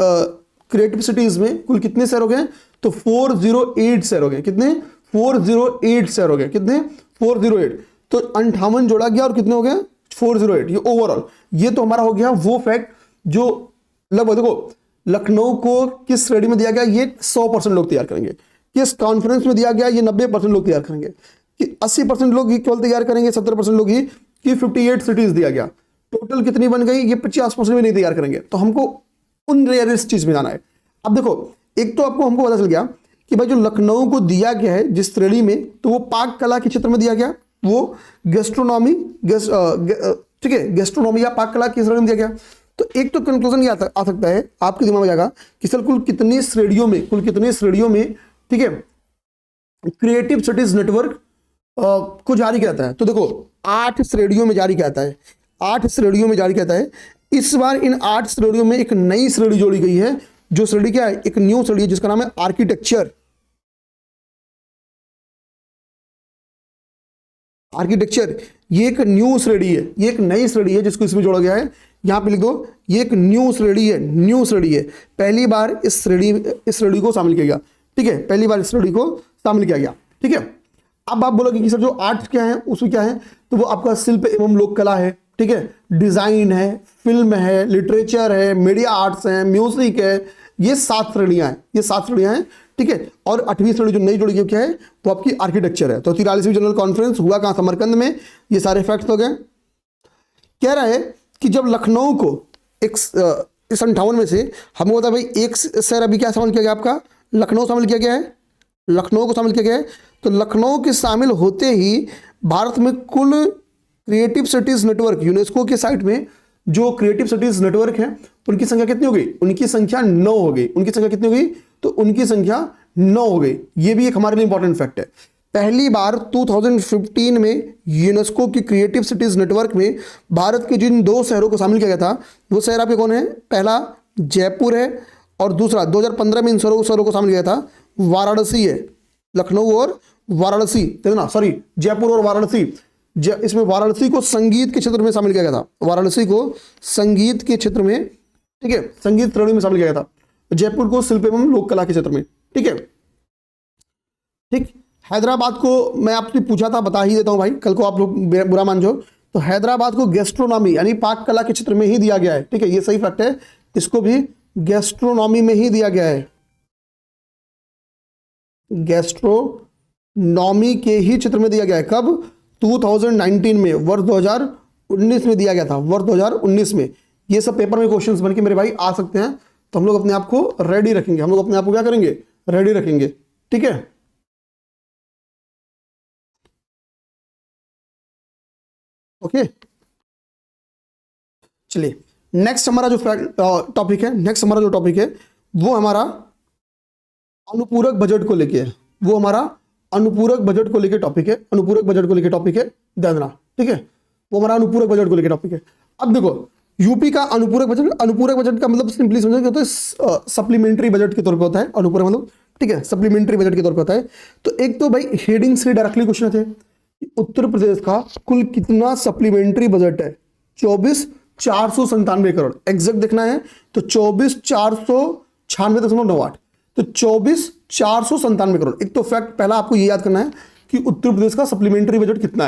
क्रिएटिव सिटीज में कुल कितने शहर हो गए, तो 408 शहर हो गए। कितने, 408 शहर हो गए। कितने, 408। तो 58 जोड़ा गया और कितने हो गए, 408। ये ओवरऑल, ये तो हमारा हो गया वो फैक्ट जो लगभग, देखो लखनऊ को किस श्रेणी में दिया गया, ये 100% लोग तैयार करेंगे। किस कॉन्फ्रेंस में दिया गया, ये 90% लोग तैयार करेंगे। कि 80% लोग ही केवल तैयार करेंगे, 70% लोग ही, कि 58 सिटीज दिया गया। टोटल कितनी बन गई, ये 50% भी नहीं तैयार करेंगे। तो हमको उन रेयरेस्ट चीज में जाना है। अब देखो, एक तो आपको हमको पता चल गया कि भाई जो लखनऊ को दिया गया है जिस श्रेणी में, तो वो पाक कला के क्षेत्र में दिया गया, वो गेस्ट्रोनॉमी, ठीक है, गेस्ट्रोनॉमी या पाक कला की श्रेणी में दिया गया। तो एक तो कंक्लूजन ये आ सकता है आपके दिमाग में जाएगा कि सर कुल कितनी श्रेणियों में, ठीक है, क्रिएटिव सिटीज नेटवर्क को जारी किया जाता है। तो देखो 8 श्रेणियों में जारी किया जाता है, 8 श्रेणियों में जारी किया जाता है। इस बार इन 8 श्रेणियों में एक नई श्रेणी जोड़ी गई है, जो श्रेणी क्या है, एक न्यू श्रेणी है जिसका नाम है आर्किटेक्चर। आर्किटेक्चर ये एक न्यू श्रेणी है, ये एक नई श्रेणी है जिसको इसमें जोड़ा गया है। यहां पे लिख दो, ये एक न्यू श्रेणी है, न्यू श्रेणी है। पहली बार इस श्रेणी को शामिल किया गया, ठीक है, पहली बार इस श्रेणी को शामिल किया गया, ठीक है। अब आप बोलोगे कि सर जो आर्ट क्या है उसमें क्या है, तो वो आपका शिल्प एवं लोक कला है, ठीक है, डिजाइन है, फिल्म है, लिटरेचर है, मीडिया आर्ट्स है, म्यूजिक है। ये 7 श्रेणियां हैं, ये 7 श्रेणियां हैं, ठीक है। और 8वीं श्रेणी जो नई जोड़ी गई क्या है, वो आपकी आर्किटेक्चर है। तो 43वीं जनरल कॉन्फ्रेंस हुआ कहां, समरकंद में। ये सारे फैक्ट्स हो गए। कह रहा है कि जब लखनऊ को इस 58 में से हमको बता भाई एक शहर अभी क्या शामिल किया गया, आपका लखनऊ शामिल किया गया है, लखनऊ को शामिल किया गया है। तो लखनऊ के शामिल होते ही भारत में कुल क्रिएटिव सिटीज नेटवर्क, यूनेस्को के साइट में जो क्रिएटिव सिटीज नेटवर्क है, उनकी संख्या कितनी हो गई, उनकी संख्या 9 हो गई। उनकी संख्या कितनी हो गई, तो उनकी संख्या 9 हो गई। ये भी एक हमारे लिए इंपॉर्टेंट फैक्ट है। पहली बार 2015 में यूनेस्को की क्रिएटिव सिटीज नेटवर्क में भारत के जिन 2 शहरों को शामिल किया गया था, वो शहर आपके कौन है, पहला जयपुर है, और दूसरा 2015 में इन शहरों को शामिल किया था वाराणसी है। लखनऊ और वाराणसी, देखना सॉरी, जयपुर और वाराणसी। इसमें वाराणसी को संगीत के क्षेत्र में शामिल किया गया था, वाराणसी को संगीत के क्षेत्र में, ठीक है, संगीत श्रेणी में शामिल किया गया था। जयपुर को शिल्प एवं लोक कला के क्षेत्र में, ठीक है, ठीक। हैदराबाद को मैं आपसे पूछा था, बता ही देता हूं भाई, कल को आप लोग बुरा मान जाओ। तो हैदराबाद को गैस्ट्रोनॉमी यानी पाक कला के क्षेत्र में ही दिया गया है, ठीक है, ये सही फैक्ट है। इसको भी गैस्ट्रोनॉमी में ही दिया गया है, गैस्ट्रोनॉमी के ही क्षेत्र में दिया गया है। कब, 2019 में, वर्ष 2019 में दिया गया था, वर्ष 2019 में। ये सब पेपर में क्वेश्चंस बन के मेरे भाई आ सकते हैं, तो हम लोग अपने आप को रेडी रखेंगे, हम लोग अपने आप को क्या करेंगे, रेडी रखेंगे, ठीक है। ओके, चलिए नेक्स्ट हमारा जो टॉपिक है, नेक्स्ट हमारा जो टॉपिक है वो हमारा अनुपूरक बजट को लेके है, वो हमारा अनुपूरक बजट को लेके टॉपिक है, अनुपूरक बजट को लेके टॉपिक है, ध्यान रखना, ठीक है, वो हमारा अनुपूरक बजट को लेके टॉपिक है। अब देखो यूपी का अनुपूरक बजट का मतलब सिंपली समझो क्या होता है, सप्लीमेंट्री बजट के तौर पे होता है अनुपूरक मतलब, ठीक है, सप्लीमेंट्री बजट के तौर पे होता है। तो एक तो भाई हेडिंग से डायरेक्टली क्वेश्चन थे, उत्तर प्रदेश का कुल कितना सप्लीमेंट्री बजट है, 24,497 करोड़ एग्जैक्ट देखना है तो 24,496.98, तो 24,497 करोड़। एक तो फैक्ट पहला आपको ये याद करना है कि उत्तर प्रदेश का सप्लीमेंट्री बजट कितना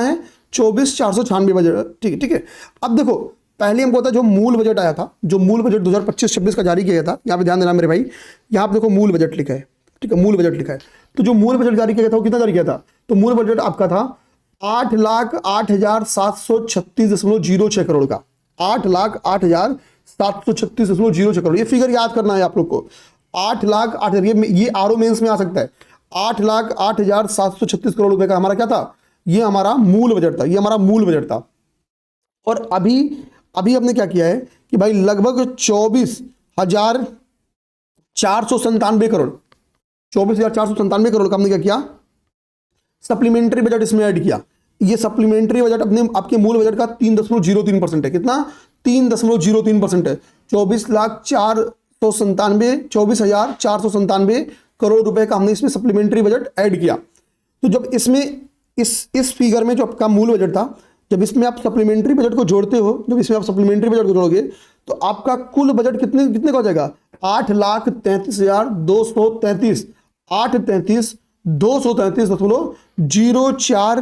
है, 24,496 बजट, ठीक है, ठीक है। अब देखो पहले हमको था जो मूल बजट आया था, जो मूल बजट 2025-26 का जारी किया गया था, यहाँ पे ध्यान देना मेरे भाई, यहाँ पे देखो मूल बजट लिखा है, ठीक है, मूल बजट लिखा है। तो जो मूल बजट जारी किया गया था वो कितना जारी किया था, तो मूल बजट आपका था 8,08,736.06 करोड़ का, 8,08,736.06 करोड़। ये फिगर याद करना है आप लोग को, 8,08,000, ये आरओ मेंस में आ सकता है। 8,08,736 करोड़ रुपए का हमारा क्या था, ये हमारा मूल बजट था, ये हमारा मूल बजट था। और अभी हमने क्या किया है कि भाई लगभग 24,497 करोड़, 24,497 करोड़ का हमने क्या किया, सप्लीमेंट्री बजट इसमें ऐड किया। ये सप्लीमेंट्री बजट अपने आपके मूल बजट का 3.03% है, कितना, 3.03% है। 24,497 करोड़ रुपए का हमने इसमें सप्लीमेंट्री बजट ऐड किया। तो जब इसमें इस फिगर में जो आपका मूल बजट था, जब इसमें आप सप्लीमेंट्री बजट को जोड़ते हो, जब इसमें आप सप्लीमेंट्री बजट को जोड़ोगे तो आपका कुल बजट कितने कितने का हो जाएगा? 8,33,233 8,33,233.04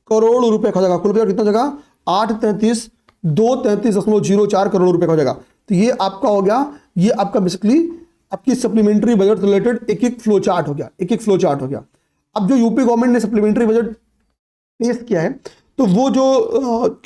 करोड़ रुपए का हो जाएगा। कुल बजट कितना हो जाएगा? 8,33,233.04 करोड़ रुपए का हो जाएगा। तो ये आपका हो गया, ये आपका बेसिकली आपकी सप्लीमेंट्री बजट रिलेटेड एक एक फ्लो चार्ट हो गया, एक एक फ्लो चार्ट हो गया। अब जो यूपी गवर्नमेंट ने सप्लीमेंट्री बजट पेश किया है, तो वो जो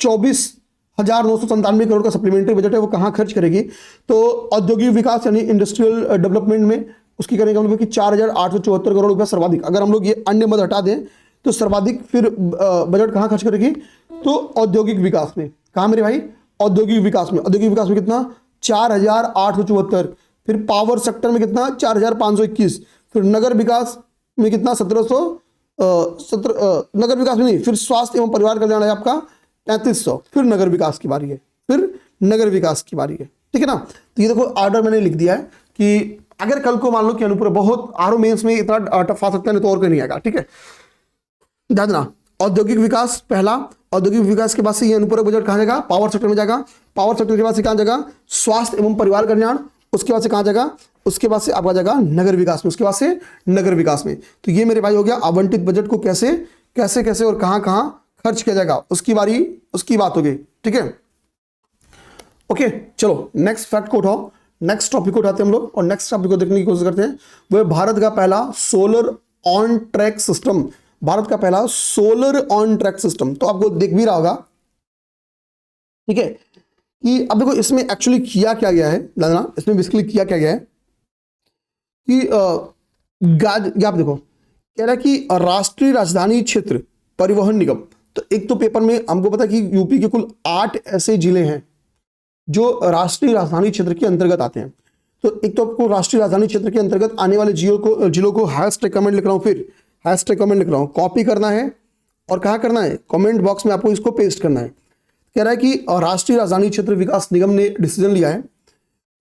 24,997 करोड़ का सप्लीमेंट्री बजट है वो कहाँ खर्च करेगी? तो औद्योगिक विकास यानी इंडस्ट्रियल डेवलपमेंट में उसकी करेंगे हम लोग कि 4,874 करोड़ रुपया सर्वाधिक। अगर हम लोग ये अन्य मद हटा दें तो सर्वाधिक फिर बजट कहाँ खर्च करेगी? तो औद्योगिक विकास में। कहाँ मेरे भाई? औद्योगिक विकास में। औद्योगिक विकास में कितना? 4,874। फिर पावर सेक्टर में कितना? 4,521। फिर नगर विकास में कितना? 17 नगर विकास में नहीं, फिर स्वास्थ्य एवं परिवार कल्याण है आपका 3,500। फिर नगर विकास की बारी है, फिर नगर विकास की बारी है, ठीक है ना। तो ये देखो ऑर्डर मैंने लिख दिया है कि अगर कल को मान लो कि अनुपूरक बहुत आरो मेंस में इतना टफ आ सकता है, नहीं तो और कोई नहीं आएगा, ठीक है। ध्यान देना, औद्योगिक विकास पहला, औद्योगिक विकास के बाद से ये अनुपूरक बजट कहाँ जाएगा? पावर सेक्टर में जाएगा। पावर सेक्टर के बाद से कहाँ जाएगा? स्वास्थ्य एवं परिवार कल्याण। उसके बाद से कहाँ जाएगा? उसके बाद से आपका जाएगा नगर विकास में। उसके बाद से नगर विकास में। तो ये मेरे भाई हो गया आवंटित बजट को कैसे कैसे कैसे और कहाँ कहाँ खर्च किया जाएगा, उसकी बात हो गई, ठीक है। ओके, चलो नेक्स्ट फैक्ट को उठाओ, नेक्स्ट टॉपिक को उठाते हैं हम लोग और नेक्स्ट टॉपिक को देखने की कोशिश करते हैं। वो है भारत का पहला solar on track system. Bharat का पहला सोलर ऑन ट्रैक सिस्टम। तो आपको दिख भी रहा होगा, ठीक है, कि अब देखो इसमें एक्चुअली किया क्या गया है, इसमें बेसिकली किया क्या गया है कि आप देखो कह रहा है कि राष्ट्रीय राजधानी क्षेत्र परिवहन निगम। तो एक तो पेपर में हमको पता है कि यूपी के कुल 8 ऐसे जिले हैं जो राष्ट्रीय राजधानी क्षेत्र के अंतर्गत आते हैं। तो एक तो आपको राष्ट्रीय राजधानी क्षेत्र के अंतर्गत आने वाले जिलों को हैशटैग कमेंट लिख रहा हूं, फिर हैशटैग कमेंट लिख रहा हूं, कॉपी करना है और कहाँ करना है? कमेंट बॉक्स में आपको इसको पेस्ट करना है। कह रहा है कि राष्ट्रीय राजधानी क्षेत्र विकास निगम ने डिसीजन लिया है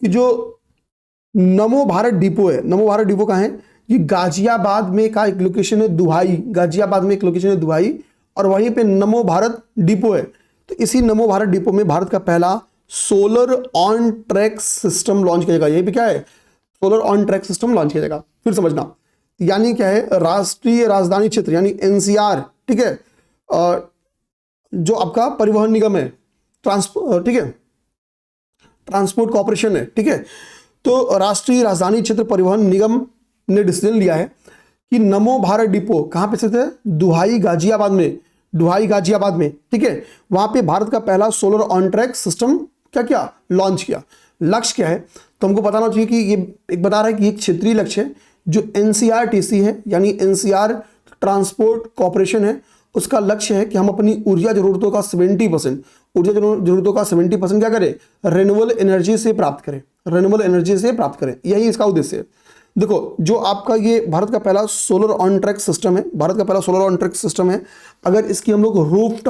कि जो नमो भारत डिपो है, नमो भारत डिपो कहाँ है? ये गाजियाबाद में का एक लोकेशन है, दुहाई। गाजियाबाद में एक लोकेशन है दुहाई, और वहीं पे नमो भारत डिपो है। तो इसी नमो भारत डिपो में भारत का पहला solar on track system launch किया जाएगा। यहीं पे क्या है? Solar on track system launch किया जाएगा। फिर समझना, यानी क्या है? राष्ट्रीय राजधानी क्षेत्र यानी एनसीआर, ठीक है, जो आपका परिवहन निगम है, ठीक है, ट्रांसपोर्ट कॉर्पोरेशन है, ठीक है। तो राष्ट्रीय राजधानी क्षेत्र परिवहन निगम ने डिसीजन लिया है कि नमो भारत डिपो कहां पे स्थित है? दुहाई गाजियाबाद में, दुहाई गाजियाबाद में, ठीक है। वहां पे भारत का पहला सोलर ऑन ट्रैक सिस्टम क्या लॉन्च किया। लक्ष्य क्या है? तो हमको बताना चाहिए कि ये एक बता रहा है कि एक क्षेत्रीय लक्ष्य है जो एनसीआरटीसी है यानी एनसीआर ट्रांसपोर्ट कॉर्पोरेशन है। उसका लक्ष्य है कि हम अपनी ऊर्जा जरूरतों का 70% क्या करें? रिन्यूएबल एनर्जी से प्राप्त करें, रिन्यूएबल एनर्जी से प्राप्त करें। यही इसका उद्देश्य है। देखो जो आपका ये भारत का पहला सोलर ऑन ट्रैक सिस्टम है, भारत का पहला सोलर ऑन ट्रैक सिस्टम है। अगर इसकी हम लोग रूफ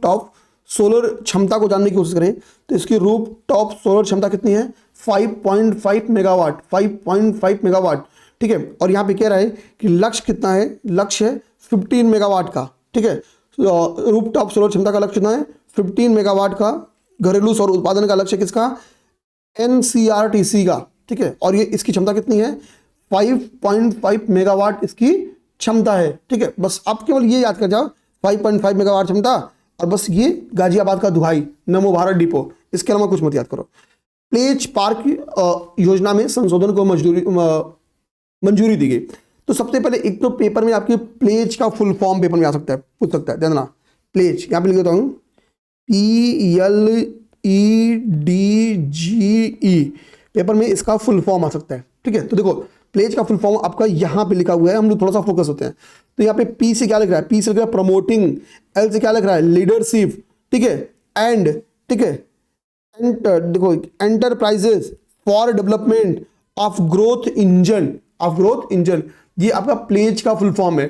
टॉप सोलर क्षमता को जानने की कोशिश करें तो इसकी रूफ टॉप सोलर क्षमता कितनी है? 5.5 मेगावाट, 5.5 मेगावाट, ठीक है। और यहाँ पे कह रहा है कि लक्ष्य कितना है? लक्ष्य है 15 मेगावाट का, ठीक है। रूफ टॉप सोलर क्षमता का लक्ष्य कितना है? 15 मेगावाट का। घरेलू सौर उत्पादन का लक्ष्य किसका? एनसीआरटीसी का, ठीक है। और ये इसकी क्षमता कितनी है? 5.5 मेगावाट इसकी क्षमता है, ठीक है। बस आप केवल ये याद कर जाओ 5.5 मेगावाट क्षमता, और बस ये गाजियाबाद का दुहाई नमो भारत डिपो, इसके अलावा कुछ मत याद करो। प्लेज पार्क योजना में संशोधन को मंजूरी दी गई। तो सबसे पहले एक तो पेपर में आपके प्लेज का फुल फॉर्म पेपर में आ सकता है, पूछ सकता है। ध्यान देना, प्लेज यहाँ पे लिख देता हूँ, PLEDGE, पेपर में इसका फुल फॉर्म आ सकता है, ठीक है। तो देखो प्लेज का फुल फॉर्म आपका यहाँ पे लिखा हुआ है, हम लोग थोड़ा सा फोकस होते हैं। तो यहाँ पे P से क्या लिख रहा है? P से लिख रहा है प्रमोटिंग, L से क्या लिख रहा है? लीडरशिप, ठीक है, एंड, ठीक है, देखो enterprises for development of growth engine, ये आपका प्लेज का फुल फॉर्म है।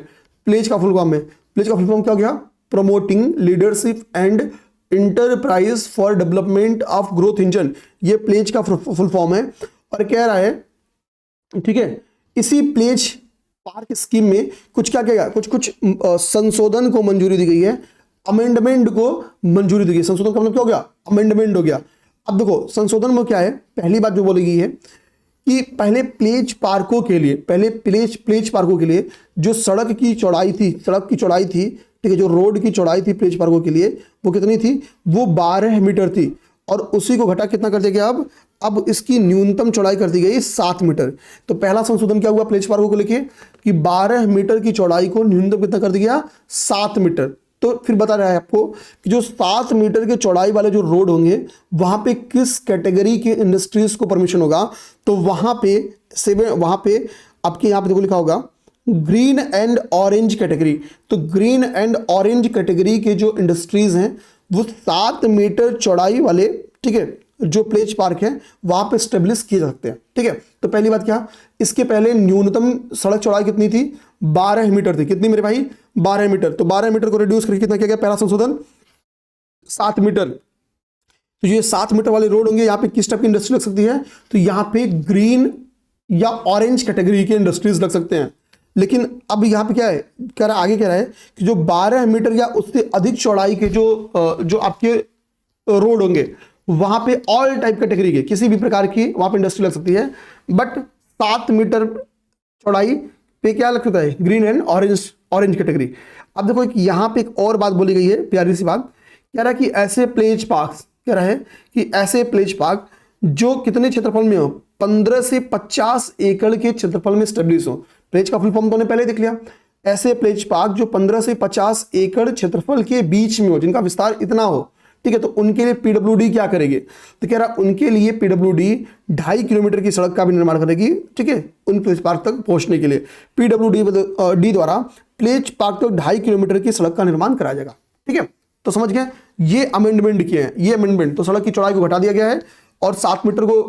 प्लेज का फुल फॉर्म क्या हो गया? Promoting leadership and enterprise for development of growth engine, ये प्लेज का फुल फॉर्म है। और कह रहा है, ठीक है, इसी प्लेज पार्क स्कीम में कुछ क्या क्या कुछ कुछ संशोधन को मंजूरी दी गई है, अमेंडमेंट को मंजूरी दी गई। संशोधन का मतलब क्या हो गया, अमेंडमेंट हो गया। अब देखो संशोधन में क्या है, पहली बात जो बोली गई है कि पहले प्लेज पार्कों के लिए, पहले प्लेज पार्कों के लिए जो सड़क की चौड़ाई थी, ठीक है, जो रोड की चौड़ाई थी प्लेज पार्कों के लिए वो कितनी थी, वो 12 मीटर थी। और उसी को घटा कितना कर दिया गया, अब इसकी न्यूनतम चौड़ाई कर दी गई 7 मीटर। तो पहला संशोधन क्या हुआ प्लेज पार्कों को लेके कि 12 मीटर की चौड़ाई को न्यूनतम कितना कर दिया, 7 मीटर। तो फिर बता रहा है आपको कि जो 7 मीटर के चौड़ाई वाले जो रोड होंगे वहां पे किस कैटेगरी के इंडस्ट्रीज को परमिशन होगा, तो वहां पे आपके यहां पे देखो लिखा होगा ग्रीन एंड ऑरेंज कैटेगरी। तो ग्रीन एंड ऑरेंज कैटेगरी के जो इंडस्ट्रीज हैं वो 7 मीटर चौड़ाई वाले, ठीक है, जो प्लेज पार्क है वहां पे स्टेब्लिश किए जा सकते हैं। ठीक है, तो पहली बात क्या, इसके पहले न्यूनतम सड़क चौड़ाई कितनी थी, 12 मीटर थी। कितनी मेरे भाई, 12 मीटर। तो 12 मीटर को रिड्यूस करके कितना किया गया, पहला संशोधन 7 मीटर। तो ये 7 मीटर वाले रोड होंगे, यहाँ पे किस टाइप की इंडस्ट्री लग सकती है, तो यहाँ पे ग्रीन या ऑरेंज कैटेगरी के इंडस्ट्रीज लग सकते हैं। लेकिन अब यहाँ पे क्या है, कह रहा है आगे कह रहा है कि जो 12 मीटर या उससे अधिक चौड़ाई के जो आपके रोड होंगे वहां पे ऑल टाइप कैटेगरी के किसी भी प्रकार की वहां पे इंडस्ट्री लग सकती है। बट 7 मीटर चौड़ाई पे क्या लग सकता है, ग्रीन एंड ऑरेंज कैटेगरी। अब देखो यहाँ पे एक और बात बोली गई है, प्यारी सी बात, कह रहा है कि ऐसे प्लेज पार्क, कह रहा है कि ऐसे प्लेज पार्क जो कितने क्षेत्रफल में हो, 15 से 50 एकड़ के क्षेत्रफल में स्टेब्लिश हो। प्लेज का फुल फॉर्म तो पहले देख लिया। ऐसे प्लेज पार्क जो 15 से 50 एकड़ क्षेत्रफल के बीच में हो, जिनका विस्तार इतना हो, ठीक है, तो उनके लिए पीडब्ल्यूडी क्या करेगी, तो कह रहा उनके लिए पीडब्ल्यूडी 2.5 किलोमीटर की सड़क का भी निर्माण करेगी। ठीक है, उन प्लेज पार्क तक पहुंचने के लिए पीडब्ल्यूडी द्वारा प्लेज पार्क तक 2.5 किलोमीटर की सड़क का निर्माण कराया जाएगा। ठीक है, तो समझ गए, ये अमेंडमेंट किए हैं, ये अमेंडमेंट, तो सड़क की चौड़ाई को घटा दिया गया है और 7 मीटर को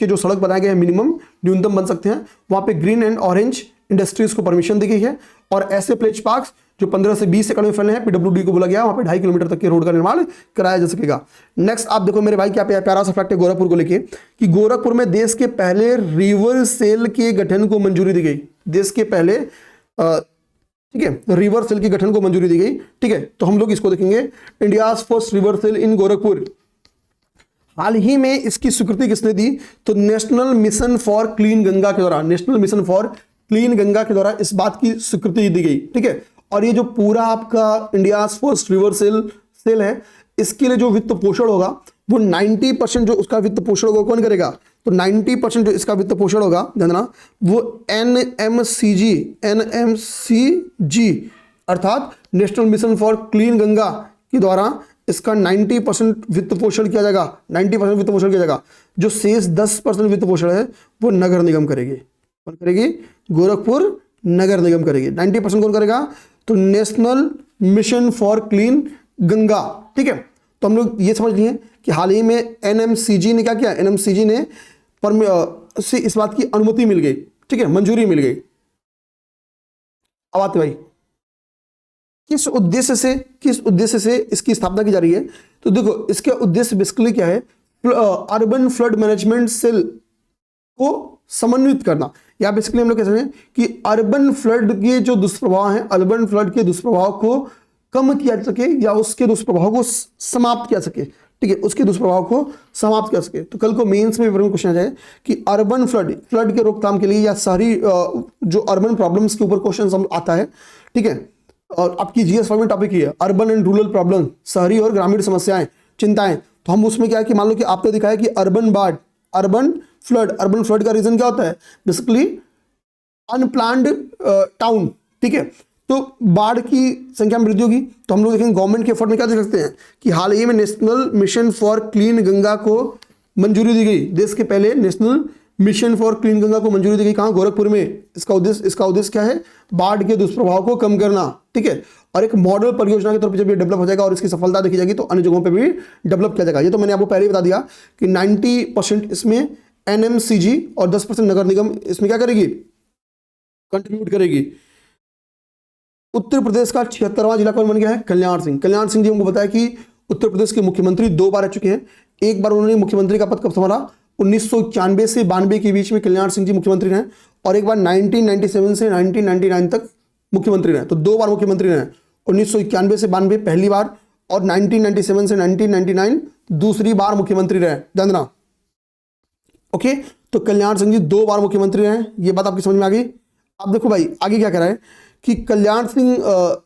के जो सड़क बनाए गए हैं मिनिमम न्यूनतम बन सकते हैं, वहां पे ग्रीन एंड ऑरेंज इंडस्ट्रीज को परमिशन दी गई है। और ऐसे प्लेज पार्क्स जो 15 से 20 एकड़ में फैले हैं, पीडब्ल्यूडी को बोला गया वहां पे 2.5 किलोमीटर तक के रोड का निर्माण कराया जा सकेगा। नेक्स्ट आप देखो मेरे भाई, क्या प्यारा सा फैक्ट है गोरखपुर को लेके कि गोरखपुर में देश के पहले रिवर सेल के गठन को मंजूरी दी गई। देश के पहले ठीक है रिवर सेल के गठन को मंजूरी दी गई। ठीक है, तो हम लोग इसको देखेंगे, इंडियाज फर्स्ट रिवर सेल इन गोरखपुर। हाल ही में इसकी स्वीकृति किसने दी, तो national mission for clean Ganga के द्वारा, national mission for clean Ganga के द्वारा इस बात की स्वीकृति दी गई। ठीक है, और ये जो पूरा आपका इंडिया फर्स्ट रिवर सेल है, इसके लिए जो वित्त पोषण होगा वो 90% जो उसका वित्त पोषण होगा कौन करेगा, तो 90% जो इसका वित्त पोषण होगा जानना वो NMCG अर्थात national mission for clean Ganga के द्वारा इसका 90% वित्त पोषण किया जाएगा। 90% वित्त पोषण किया जाएगा। जो शेष 10% वित्त पोषण है वो नगर निगम करेगी। कौन करेगी, गोरखपुर नगर निगम करेगी। 90% कौन करेगा, तो national mission for clean Ganga. ठीक है, तो हम लोग ये समझ लिए कि हाल ही में NMCG ने क्या किया, NMCG ने से इस बात की अनुमति मिल गई। ठीक है, मंजूरी मिल गई। अब आते भाई किस उद्देश्य से इसकी स्थापना की जा रही है, तो देखो इसका उद्देश्य बेसिकली क्या है, अर्बन फ्लड मैनेजमेंट सेल को समन्वित करना। या बेसिकली हम लोग कह सकते हैं कि अर्बन फ्लड के जो दुष्प्रभाव हैं, अर्बन फ्लड के दुष्प्रभाव को कम किया जा सके या उसके दुष्प्रभाव को समाप्त किया सके। ठीक है, उसके दुष्प्रभाव को समाप्त कर सके। तो कल को मेंस में क्वेश्चन आ जाए कि अर्बन फ्लड के रोकथाम के लिए या शहरी जो अर्बन प्रॉब्लम्स के ऊपर क्वेश्चन आता है। ठीक है, और आपकी जीएस में टॉपिक ही है अर्बन एंड रूरल प्रॉब्लम, शहरी और ग्रामीण समस्याएं चिंताएं। तो हम उसमें क्या है कि मान लो कि आपने दिखाया कि अर्बन फ्लड का रीजन क्या होता है, बेसिकली अनप्लान्ड टाउन। ठीक है, तो बाढ़ की संख्या में वृद्धि होगी। तो हम लोग देखेंगे गवर्नमेंट के एफर्ट में क्या देख सकते हैं कि हाल ही में national mission for clean Ganga को मंजूरी दी गई। देश के पहले national mission for clean Ganga को मंजूरी दी गई, कहाँ, गोरखपुर में। इसका उद्देश्य क्या है, बाढ़ के दुष्प्रभाव को कम करना। ठीक है, और एक मॉडल परियोजना के तौर पर जब ये डेवलप हो जाएगा और इसकी सफलता देखी जाएगी तो अन्य जगहों पर भी डेवलप किया जाएगा। ये तो मैंने आपको पहले ही बता दिया कि 90% इसमें NMCG और 10% नगर निगम इसमें क्या करेगी, कंट्रीब्यूट करेगी। उत्तर प्रदेश का 76वां जिला कौन बन गया है, कल्याण सिंह। कल्याण सिंह जी हमको बताया कि उत्तर प्रदेश के मुख्यमंत्री 2 बार रह चुके हैं। एक बार उन्होंने मुख्यमंत्री का पद कब संभाला, 1991 से 92 के बीच में कल्याण सिंह जी मुख्यमंत्री रहे, और एक बार 1997 से 1999 तक मुख्यमंत्री रहे। तो 2 बार मुख्यमंत्री रहे, 1991 से 92 पहली बार, और 1997 से 1999 दूसरी बार मुख्यमंत्री रहे। ध्यान देना, ओके। तो कल्याण सिंह जी 2 बार मुख्यमंत्री रहे, ये बात आपकी समझ में आ गई। अब देखो भाई आगे क्या कह रहा है कि कल्याण सिंह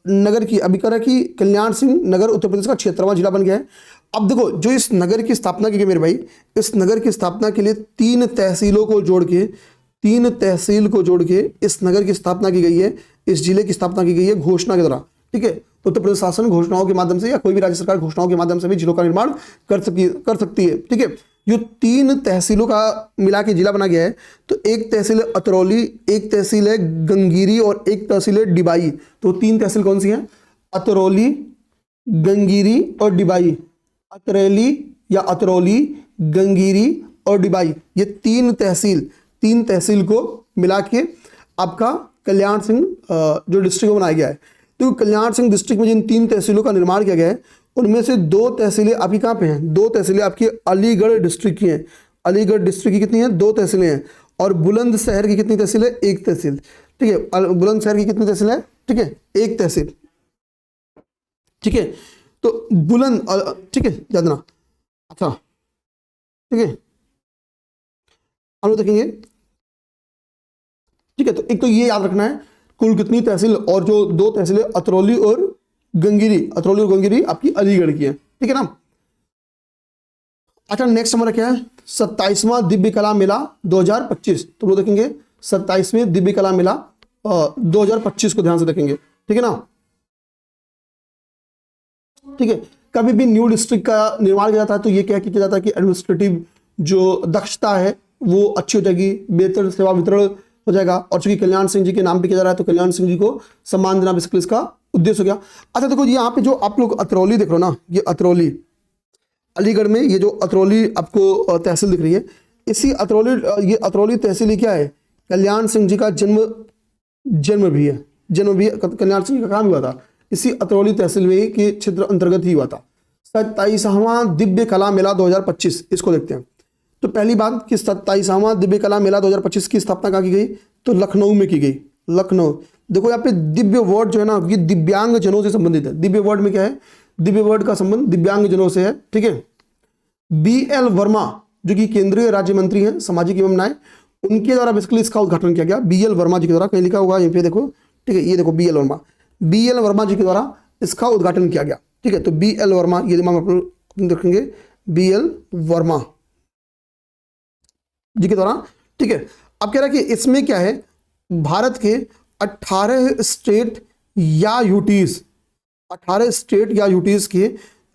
नगर की, अभी कह रहा है कि कल्याण सिंह नगर उत्तर प्रदेश का 76वां जिला बन गया है। अब देखो जो इस नगर की स्थापना की गई मेरे भाई, इस नगर की स्थापना के लिए 3 तहसीलों को जोड़ के, 3 तहसील को जोड़ के इस नगर की स्थापना की गई है, इस जिले की स्थापना की गई है घोषणा के द्वारा। ठीक है, उत्तर प्रदेश शासन घोषणाओं के माध्यम से या कोई भी राज्य सरकार घोषणाओं के माध्यम से भी जिलों का निर्माण कर सकती है। ठीक है, जो 3 तहसीलों का मिला के जिला बना गया है, तो एक तहसील है अतरौली, एक तहसील है गंगीरी और एक तहसील है डिबाई। तो 3 तहसील कौन सी हैं, अतरौली, गंगीरी और डिबाई। अतरौली या अतरौली, गंगीरी और डिबाई, ये 3 तहसील को मिला के आपका कल्याण सिंह जो डिस्ट्रिक्ट बनाया गया है। तो कल्याण सिंह डिस्ट्रिक्ट में जिन 3 तहसीलों का निर्माण किया गया है, उनमें से 2 तहसीलें आपकी कहाँ पे हैं, 2 तहसीलें आपकी अलीगढ़ डिस्ट्रिक्ट की हैं। अलीगढ़ डिस्ट्रिक्ट की कितनी हैं, 2 तहसीलें हैं। और बुलंदशहर की कितनी तहसील है, 1 तहसील। ठीक है, बुलंदशहर की कितनी तहसील है, ठीक है, 1 तहसील। ठीक है, तो ठीक है, याद रखना। अच्छा, ठीक है, हम लोग देखेंगे। ठीक है, तो एक तो ये याद रखना है कुल कितनी तहसील, और जो 2 तहसीलें अतरौली और गंगीरी आपकी अलीगढ़ की है। ठीक है ना। अच्छा, नेक्स्ट हमारा क्या है, 27वां दिव्य कला मेला 2025। तो वो देखेंगे 27वें दिव्य कला मेला 2025 को ध्यान से देखेंगे। ठीक है ना। ठीक है, कभी भी न्यू डिस्ट्रिक्ट का निर्माण किया जाता है तो ये क्या किया जाता है कि एडमिनिस्ट्रेटिव जो दक्षता है वो अच्छी हो जाएगी, बेहतर सेवा वितरण हो जाएगा। और चूंकि कल्याण सिंह जी के नाम पे किया जा रहा है तो कल्याण सिंह जी को सम्मान देना बेसिकली इसका उद्देश्य हो गया। अच्छा देखो, यहाँ पे जो आप लोग अतरौली देख रहे हो ना, ये अतरौली अलीगढ़ में, ये जो अतरौली आपको तहसील दिख रही है, इसी अतरौली, ये अतरौली तहसील क्या है, कल्याण सिंह जी का जन्म भी है। कल्याण सिंह जी का काम हुआ था इसी अतरौली तहसील में के क्षेत्र अंतर्गत ही हुआ था। 27वां दिव्य कला मेला 2025, इसको देखते हैं। तो पहली बात कि 27वां दिव्य कला मेला 2025 की स्थापना कहाँ की गई, तो लखनऊ में की गई। लखनऊ, देखो यहाँ पे दिव्य वर्ड जो है ना, ये दिव्यांग जनों से संबंधित है। दिव्य वर्ड में क्या है, दिव्य वर्ड का संबंध दिव्यांग जनों से है। ठीक है, BL वर्मा जो कि केंद्रीय राज्य मंत्री हैं सामाजिक एवं न्याय, उनके द्वारा बेसिकली इसका उद्घाटन किया गया। BL वर्मा जी के द्वारा, कहीं लिखा होगा यहाँ पे देखो। ठीक है, ये देखो BL वर्मा जी के द्वारा इसका उद्घाटन किया गया। ठीक है, तो BL वर्मा, ये दिमाग में रखेंगे, BL वर्मा जी के द्वारा। ठीक है, अब कह रहा है कि इसमें क्या है, भारत के 18 स्टेट या यूटीज, 18 स्टेट या यूटीज के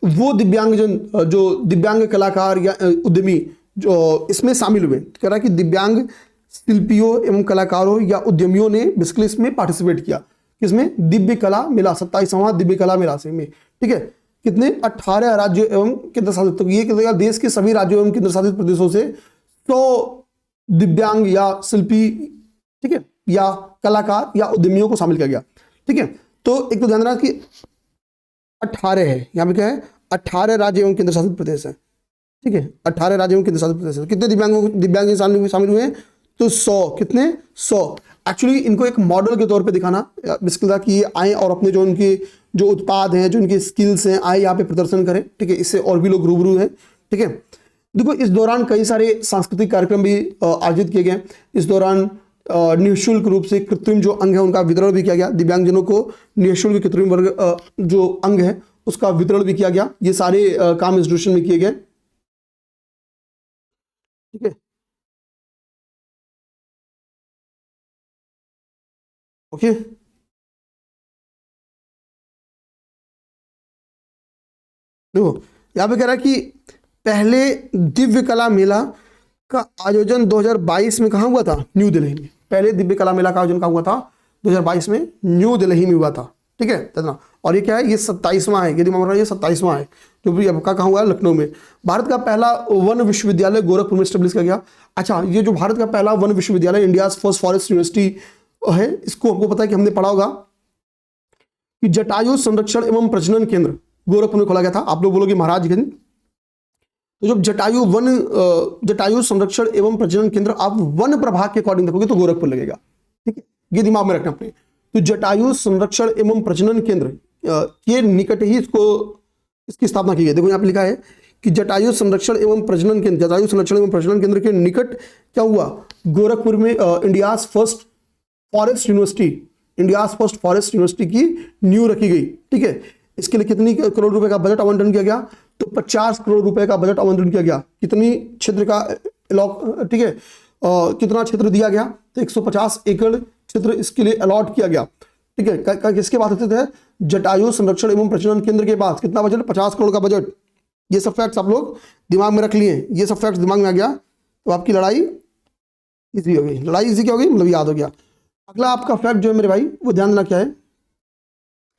वो दिव्यांगजन, जो दिव्यांग कलाकार या उद्यमी जो इसमें शामिल हुए। कह रहा है कि दिव्यांग शिल्पियों एवं कलाकारों या उद्यमियों ने बेसिकली इसमें पार्टिसिपेट किया। किसमें, दिव्य कला मेला, 27वां दिव्य कला मेला से में। ठीक है, कितने, 18 राज्यों एवं केंद्र शासित, तो ये कहेगा देश के सभी राज्यों एवं केंद्र शासित प्रदेशों से 100 दिव्यांग या शिल्पी, ठीक है, या कलाकार या उद्यमियों को शामिल किया गया। ठीक है, तो एक तो ध्यान रखना कि 18 है, यहाँ पे क्या है, 18 राज्य एवं केंद्र शासित प्रदेश है। ठीक है, 18 राज्य एवं केंद्र शासित प्रदेश है। कितने दिव्यांग शामिल हुए, तो 100, कितने, 100। एक्चुअली इनको एक मॉडल के तौर पे दिखाना बेसिकली कि ये आए और अपने जो उनके जो उत्पाद हैं, जो इनके स्किल्स हैं, आए यहाँ पे प्रदर्शन करें। ठीक है, इससे और भी लोग रूबरू हैं। ठीक है, देखो इस दौरान कई सारे सांस्कृतिक कार्यक्रम भी आयोजित किए गए। इस दौरान निःशुल्क रूप से कृत्रिम जो अंग है उनका वितरण भी किया गया। दिव्यांगजनों को निःशुल्क कृत्रिम वर्ग जो अंग है उसका वितरण भी किया गया। ये सारे काम इंस्टीट्यूशन में किए गए। ठीक है, ओके। देखो यहाँ पे कह रहा है कि पहले दिव्य कला मेला का आयोजन 2022 में कहाँ हुआ था, न्यू दिल्ली में। पहले दिव्य कला मेला का आयोजन कहाँ हुआ था, 2022 में न्यू दिल्ली में हुआ था। ठीक है, इतना। और ये क्या है, ये 27वां है, यदि मैं ये 27वां है, जो भी आपका कहाँ हुआ है, लखनऊ में। भारत का पहला वन विश्वविद्यालय गोरखपुर में स्टेब्लिश किया गया। अच्छा, ये जो भारत का पहला वन विश्वविद्यालय, इंडिया फर्स्ट फॉरेस्ट यूनिवर्सिटी है, इसको हमको पता है कि हमने पढ़ा होगा कि जटायु संरक्षण एवं प्रजनन केंद्र, गोरखपुर में खोला गया था। आप लोग बोलोगे महाराजगंज। तो जब जटायु संरक्षण एवं प्रजनन केंद्र आप वन प्रभाग के अकॉर्डिंग देखोगे तो गोरखपुर लगेगा, ठीक है, ये दिमाग में रखना अपने। तो जटायु संरक्षण एवं प्रजनन केंद्र के निकट ही इसकी स्थापना की गई। देखो यहाँ पे लिखा है कि जटायु संरक्षण एवं प्रजनन केंद्र, जटायु संरक्षण एवं प्रजनन केंद्र के निकट क्या हुआ, गोरखपुर में इंडियाज फर्स्ट फॉरेस्ट यूनिवर्सिटी की नींव रखी गई, ठीक है। इसके लिए कितनी करोड़ रुपए का बजट आवंटन किया गया, तो 50 करोड़ रुपए का बजट आवंटन किया गया। कितनी क्षेत्र का ठीक है, कितना क्षेत्र दिया गया, तो 150 एकड़ क्षेत्र इसके लिए अलॉट किया गया, ठीक है। किसके पास होते थे, जटायु संरक्षण एवं प्रजनन केंद्र के पास कितना बजट, 50 करोड़ का बजट। ये सब फैक्ट्स आप लोग दिमाग में रख लिए, ये सब फैक्ट्स दिमाग में आ गया तो आपकी लड़ाई इजी हो गई। लड़ाई इजी क्या हो गई, मतलब याद हो गया। अगला आपका फैक्ट जो है मेरे भाई वो ध्यान देना क्या है,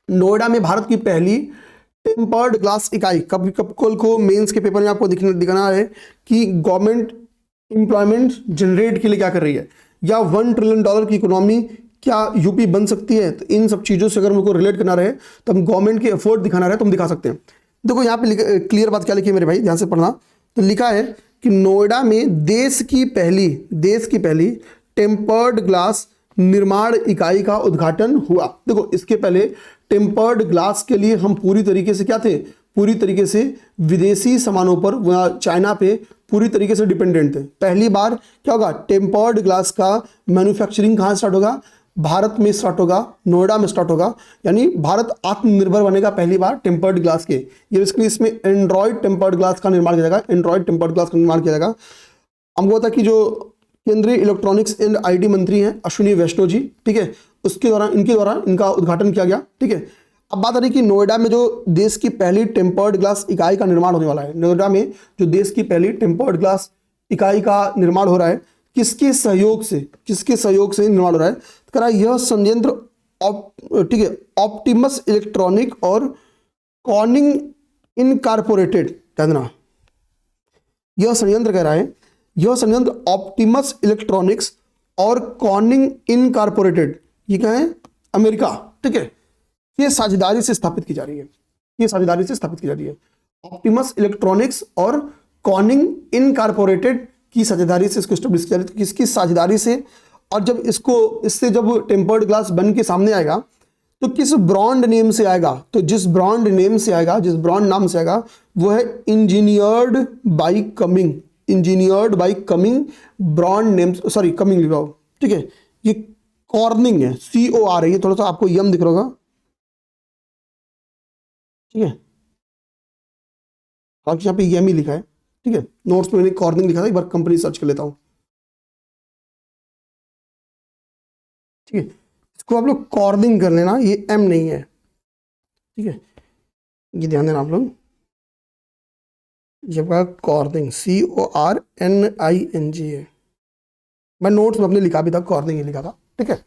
नोएडा में भारत की पहली टेम्पर्ड ग्लास इकाई, कब को मेंस के पेपर में आपको दिखाना है कि गवर्नमेंट एम्प्लॉयमेंट जनरेट के लिए क्या कर रही है, या $1 ट्रिलियन की इकोनॉमी क्या यूपी बन सकती है। तो इन सब चीज़ों से अगर हमको रिलेट करना रहे तो हम गवर्नमेंट के एफर्ट दिखाना रहे तो हम दिखा सकते हैं। देखो यहाँ पे क्लियर बात क्या लिखी है मेरे भाई, ध्यान से पढ़ना। तो लिखा है कि नोएडा में देश की पहली टेम्पर्ड ग्लास निर्माण इकाई का उद्घाटन हुआ। देखो इसके पहले टेम्पर्ड ग्लास के लिए हम पूरी तरीके से क्या थे, पूरी तरीके से विदेशी सामानों पर, चाइना पे पूरी तरीके से डिपेंडेंट थे। पहली बार क्या होगा, टेम्पर्ड ग्लास का मैन्युफैक्चरिंग कहाँ स्टार्ट होगा, भारत में स्टार्ट होगा, नोएडा में स्टार्ट होगा। यानी भारत आत्मनिर्भर बनेगा पहली बार टेम्पर्ड ग्लास के। ये बेसिकली इसमें एंड्रॉयड टेम्पर्ड ग्लास का निर्माण किया जाएगा, हमको पता कि जो केंद्रीय इलेक्ट्रॉनिक्स एंड आईटी मंत्री हैं अश्विनी वैष्णव जी, ठीक है, इनके द्वारा इनका उद्घाटन किया गया, ठीक है। अब बात आ रही कि नोएडा में जो देश की पहली टेम्पर्ड ग्लास इकाई का निर्माण होने वाला है, नोएडा में जो देश की पहली टेम्पर्ड ग्लास इकाई का निर्माण हो रहा है, किसके सहयोग से निर्माण हो रहा है, तो कह रहा है यह संयंत्र ठीक है ऑप्टिमस इलेक्ट्रॉनिक और कॉर्निंग इनकॉर्पोरेटेड, कहना यह संयंत्र कह रहा है, यह संयंत्र ऑप्टिमस इलेक्ट्रॉनिक्स और कॉर्निंग इनकॉर्पोरेटेड, ये क्या है, अमेरिका, ठीक है, ये साझेदारी से स्थापित की जा रही है। ऑप्टिमस इलेक्ट्रॉनिक्स और कॉर्निंग इनकॉर्पोरेटेड की साझेदारी से इसको एस्टेब्लिश किया जा रही है। किसकी साझेदारी से, और जब इससे जब टेम्पर्ड ग्लास बन के सामने आएगा तो किस ब्रांड नेम से आएगा, तो जिस ब्रांड नाम से आएगा वो है engineered by coming brand name, sorry coming लिखा हो, ठीक है, ये कॉर्निंग है, COR है, ये थोड़ा सा आपको यम दिख रहा होगा, ठीक है, बाकी यहाँ पे यम ही लिखा है, ठीक है, नोट्स में मैंने कॉर्निंग लिखा था, एक बार कंपनी सर्च कर लेता हूँ, ठीक है, इसको आप लोग कॉर्निंग कर लेना, ये M नहीं है, ठीक है, ये ध्यान देना आप लोग, जब कॉर्निंग CORNING है, मैं नोट्स में अपने लिखा भी था, कॉर्निंग ही लिखा था, ठीक है।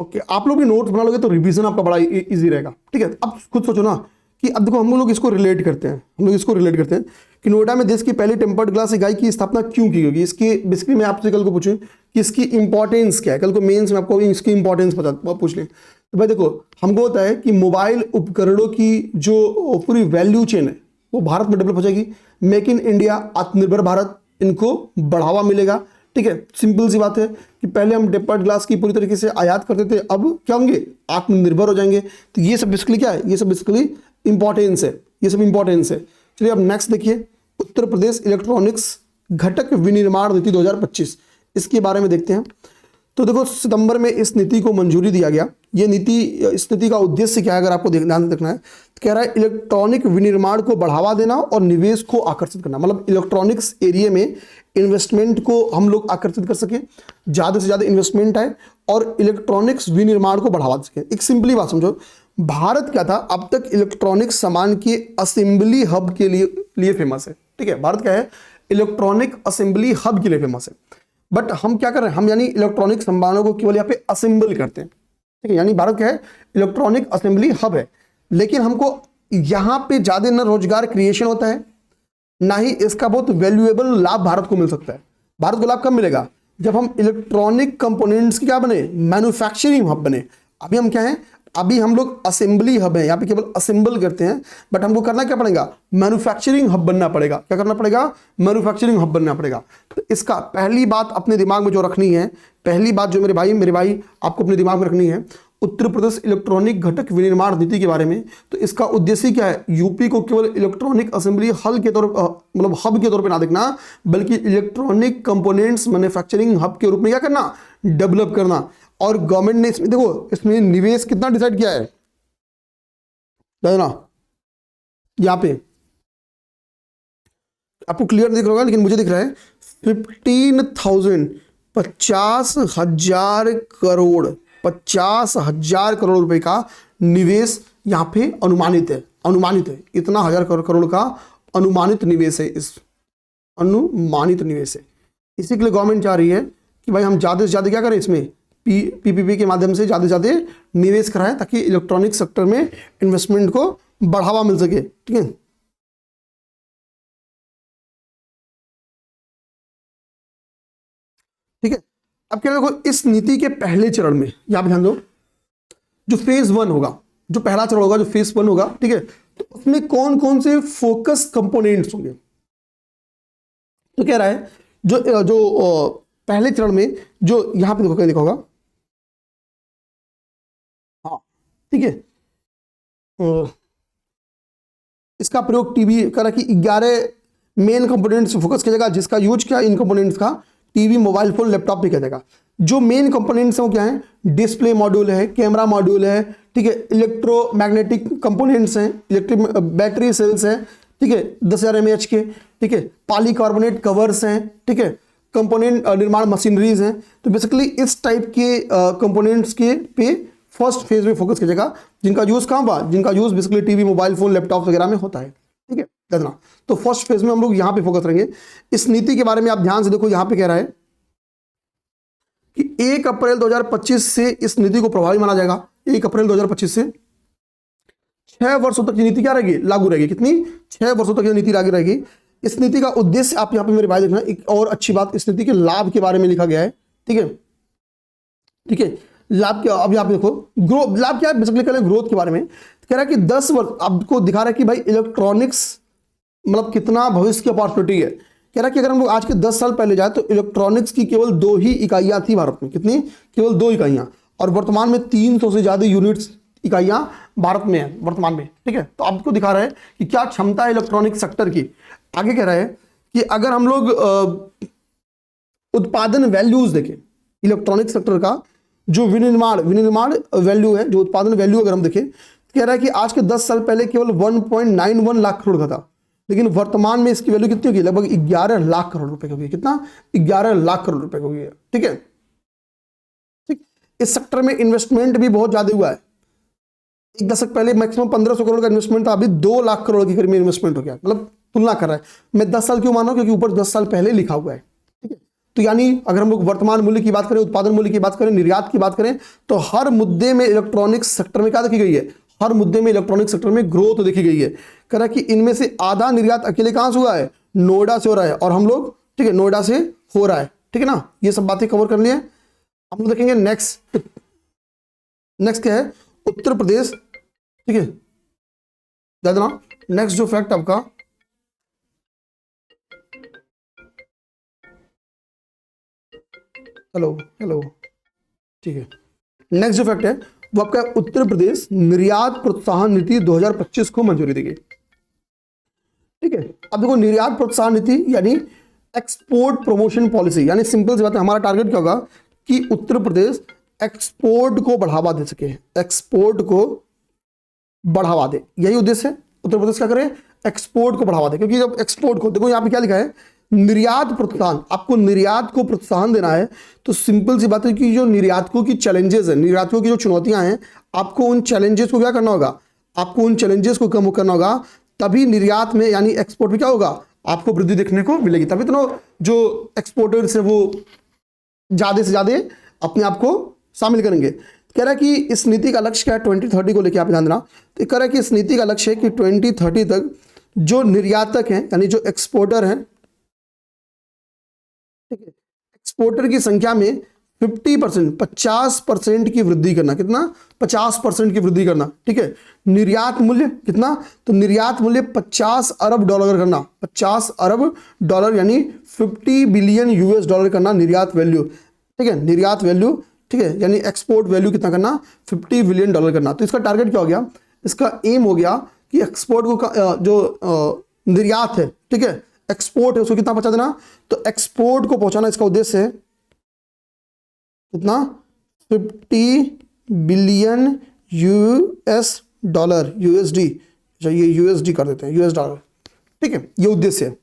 ओके, आप लोग भी नोट्स बना लोगे तो रिवीजन आपका बड़ा इजी रहेगा, ठीक है। अब खुद सोचो ना कि अब देखो हम लोग इसको रिलेट करते हैं कि नोएडा में देश की पहली टेम्पर्ड ग्लास इकाई की स्थापना क्यों की गई। इसकी बेसिकली मैं आपसे कल को पूछूं कि इसकी इंपॉर्टेंस क्या है, कल को मेंस में आपको इसकी इंपॉर्टेंस पूछ लें तो भाई देखो हमको होता है कि मोबाइल उपकरणों की जो पूरी वैल्यू चेन है वो भारत में डेवलप हो जाएगी। मेक इन इंडिया, आत्मनिर्भर भारत, इनको बढ़ावा मिलेगा, ठीक है। सिंपल सी बात है कि पहले हम टेम्पर्ड ग्लास की पूरी तरीके से आयात करते थे, अब क्या होंगे, आत्मनिर्भर हो जाएंगे। तो ये सब बेसिकली क्या है, ये सब बेसिकली इंपॉर्टेंस है, चलिए अब नेक्स्ट देखिए, उत्तर प्रदेश इलेक्ट्रॉनिक्स घटक विनिर्माण नीति 2025, इसके बारे में देखते हैं। तो देखो सितंबर में इस नीति को मंजूरी दिया गया। इस नीति का उद्देश्य क्या है, अगर आपको ध्यान देखना है, तो कह रहा है इलेक्ट्रॉनिक विनिर्माण को बढ़ावा देना और निवेश को आकर्षित करना, मतलब इलेक्ट्रॉनिक्स एरिया में इन्वेस्टमेंट को हम लोग आकर्षित कर सके, ज़्यादा से ज़्यादा इन्वेस्टमेंट आए और इलेक्ट्रॉनिक्स विनिर्माण को बढ़ावा दे सके। एक सिंपली बात समझो, भारत क्या था, अब तक इलेक्ट्रॉनिक्स सामान के असेंबली हब के लिए फेमस है, ठीक है। भारत क्या है, इलेक्ट्रॉनिक असेंबली हब के लिए फेमस है। बट हम क्या कर रहे हैं, हम यानी इलेक्ट्रॉनिक सामानों को केवल यहाँ पे असेंबल करते हैं, ठीक है। यानी भारत क्या है, इलेक्ट्रॉनिक असेंबली हब है, लेकिन हमको यहाँ पे ज्यादा न रोजगार क्रिएशन होता है, ना ही इसका बहुत वैल्यूएबल लाभ भारत को मिल सकता है। भारत को लाभ कब मिलेगा, जब हम इलेक्ट्रॉनिक कंपोनेंट्स की क्या बने, मैन्युफैक्चरिंग हब बने। अभी हम क्या है, अभी हम लोग असेंबली हब है, यहाँ पे केवल असेंबल करते हैं, बट हमको करना क्या पड़ेगा, मैन्युफैक्चरिंग हब बनना पड़ेगा। क्या करना पड़ेगा, मैन्युफैक्चरिंग हब बनना पड़ेगा। तो इसका पहली बात अपने दिमाग में जो रखनी है, पहली बात जो मेरे भाई आपको अपने दिमाग में रखनी है, उत्तर प्रदेश इलेक्ट्रॉनिक घटक विनिर्माण नीति के बारे में। तो इसका उद्देश्य क्या है, यूपी को केवल इलेक्ट्रॉनिक असेंबली हल के तौर मतलब हब के तौर पे ना देखना, बल्कि इलेक्ट्रॉनिक कंपोनेंट्स मैन्युफैक्चरिंग हब के रूप में क्या करना, डेवलप करना। और गवर्नमेंट ने इसमें देखो, इसमें निवेश कितना डिसाइड किया है, ना यहां पे आपको क्लियर दिख रहा होगा, लेकिन मुझे दिख रहा है 15,000 50,000 करोड़ 50,000 करोड़ रुपए का निवेश यहां पे अनुमानित है इतना 1,000 करोड़ का अनुमानित निवेश है, इस अनुमानित निवेश है। इसी के लिए गवर्नमेंट चाह रही है कि भाई हम ज़्यादा से ज़्यादा क्या करें, इसमें पीपीपी के माध्यम से ज़्यादा से ज़्यादा निवेश कराएं, ताकि इलेक्ट्रॉनिक सेक्टर में इन्वेस्टमेंट को बढ़ावा मिल सके। ठीक है, ठीक है। अब क्या देखो, इस नीति के पहले चरण में यहां पे ध्यान दो, जो फेज 1 होगा, जो पहला चरण होगा, जो फेज 1 होगा, ठीक है, तो उसमें कौन कौन से फोकस कंपोनेंट्स होंगे। तो कह रहा है जो पहले चरण में जो यहां पे देखो, क्या लिखा होगा, हाँ ठीक है, इसका प्रयोग टीवी करा कि 11 मेन कंपोनेंट्स फोकस किया जाएगा, जिसका यूज क्या इन कंपोनेंट्स का टीवी, मोबाइल फोन, लैपटॉप पे किया जाएगा। जो मेन कंपोनेंट्स हैं वो क्या है, डिस्प्ले मॉड्यूल है, कैमरा मॉड्यूल है, ठीक है, इलेक्ट्रोमैग्नेटिक कंपोनेंट्स हैं, इलेक्ट्रिक बैटरी सेल्स हैं, ठीक है, 10,000 mAh के, ठीक है, पॉलीकार्बोनेट कवर्स हैं, ठीक है, कंपोनेंट निर्माण मशीनरीज हैं। तो बेसिकली इस टाइप के कंपोनेंट्स के पे फर्स्ट फेज में फोकस किया जाएगा, जिनका यूज कहाँ हुआ, जिनका use basically TV, mobile phone, laptop वगैरह में होता है। ठीक है, देखना, तो फर्स्ट फेज में हम लोग यहां पे फोकस करेंगे। इस नीति के बारे में आप ध्यान से देखो, यहां पे कह रहा है कि 1 अप्रैल 2025 से इस नीति को प्रभावी माना जाएगा। 1 अप्रैल 2025 से 6 वर्षों तक ये नीति क्या रहेगी, लागू रहेगी। कितनी, 6 वर्षों तक ये नीति लागू रहेगी। इस नीति का उद्देश्य आप यहां पे मेरे भाई देखना, एक और अच्छी बात, इस नीति के लाभ के बारे में लिखा गया है। ठीक है, ठीक है, लाभ क्या, अब यहां पे देखो ग्रोथ, लाभ क्या है, बेसिकली कह रहे हैं ग्रोथ के बारे में। कह रहा है कि 10 वर्ष आपको दिखा रहा है कि भाई इलेक्ट्रॉनिक्स मतलब कितना भविष्य की अपॉर्चुनिटी है। कह रहा है कि अगर हम लोग आज के 10 साल पहले जाए तो इलेक्ट्रॉनिक्स की केवल 2 ही इकाइयां थी भारत में। कितनी, केवल 2 इकाइयां, और वर्तमान में 300 से ज्यादा यूनिट्स इकाइयां भारत में है वर्तमान में। ठीक है, तो आपको दिखा रहा है कि क्या क्षमता है इलेक्ट्रॉनिक सेक्टर की। आगे कह रहा है कि अगर हम लोग उत्पादन वैल्यूज देखें, इलेक्ट्रॉनिक सेक्टर का जो विनिर्माण वैल्यू है, जो उत्पादन वैल्यू अगर हम देखें, कह रहा है कि आज के 10 साल पहले केवल 1.91 लाख करोड़ का था, लेकिन वर्तमान में इसकी वैल्यू कितनी होगी, लगभग 11 लाख करोड़ रुपए की होगी। कितना, 11 लाख करोड़ रुपए की होगी। ठीक है, ठीक, इस सेक्टर में इन्वेस्टमेंट भी बहुत ज्यादा हुआ है। एक दशक पहले मैक्सिमम 1500 करोड़ का इन्वेस्टमेंट था, अभी 2 लाख करोड़ के करीब में इन्वेस्टमेंट हो गया। मतलब तुलना कर रहा है, मैं 10 साल क्यों मान रहा हूं, क्योंकि ऊपर 10 साल पहले लिखा हुआ है। ठीक है, तो यानी अगर हम लोग वर्तमान मूल्य की बात करें, उत्पादन मूल्य की बात करें, निर्यात की बात करें, तो हर मुद्दे में इलेक्ट्रॉनिक्स सेक्टर में क्या देखी गई है, हर मुद्दे में इलेक्ट्रॉनिक सेक्टर में ग्रोथ देखी गई है। कह रहा है कि इनमें से आधा निर्यात अकेले कहां से हुआ है, नोएडा से हो रहा है, और हम लोग, ठीक है, नोएडा से हो रहा है। ठीक है ना, ये सब बातें कवर कर लिए। हम लोग देखेंगे नेक्स्ट क्या है, उत्तर प्रदेश। ठीक है, दादा नेक्स्ट जो फैक्ट आपका, हेलो, ठीक है, नेक्स्ट जो फैक्ट है वो आपका उत्तर प्रदेश निर्यात प्रोत्साहन नीति 2025 को मंजूरी दी गई। ठीक है, अब देखो निर्यात प्रोत्साहन नीति यानी एक्सपोर्ट प्रमोशन पॉलिसी, यानी सिंपल सी बात है, हमारा टारगेट क्या होगा कि उत्तर प्रदेश एक्सपोर्ट को बढ़ावा दे सके, एक्सपोर्ट को बढ़ावा दे, यही उद्देश्य है। उत्तर प्रदेश क्या करे, एक्सपोर्ट को बढ़ावा दे, क्योंकि जब एक्सपोर्ट को देखो, यहां पे क्या लिखा है, निर्यात प्रोत्साहन, आपको निर्यात को प्रोत्साहन देना है। तो सिंपल सी बात है कि जो निर्यातकों की चैलेंजेस है, निर्यातकों की जो चुनौतियां हैं, आपको उन चैलेंजेस को क्या करना होगा, आपको उन चैलेंजेस को कम करना होगा, तभी निर्यात में यानी एक्सपोर्ट में क्या होगा, आपको वृद्धि देखने को मिलेगी। तभी तो जो एक्सपोर्टर्स है वो ज्यादा से ज्यादा अपने आप को शामिल करेंगे। कह रहा है कि इस नीति का लक्ष्य क्या है, 2030 को लेकर आप ध्यान देना। तो कह रहा है कि इस नीति का लक्ष्य है कि 2030 तक जो निर्यातक हैं यानी जो एक्सपोर्टर हैं, ठीक है, एक्सपोर्टर की संख्या में 50%, 50% की वृद्धि करना। कितना? 50% की वृद्धि करना। ठीक है। निर्यात मूल्य कितना? तो निर्यात मूल्य 50 अरब डॉलर करना। 50 अरब डॉलर यानी 50 बिलियन यूएस डॉलर करना निर्यात वैल्यू। ठीक है, निर्यात वैल्यू। ठीक है, यानी एक्सपोर्ट वैल्यू कितना करना? 50 बिलियन डॉलर करना। तो इसका टारगेट क्या हो गया? इसका एम हो गया कि एक्सपोर्ट को जो निर्यात है, ठीक है, एक्सपोर्ट है, उसको कितना पहुंचा देना? तो एक्सपोर्ट को पहुंचाना इसका उद्देश्य है कितना? 50 बिलियन यूएस डॉलर, यूएसडी। ये यूएसडी कर देते हैं, यूएस डॉलर। ठीक है, ये उद्देश्य है।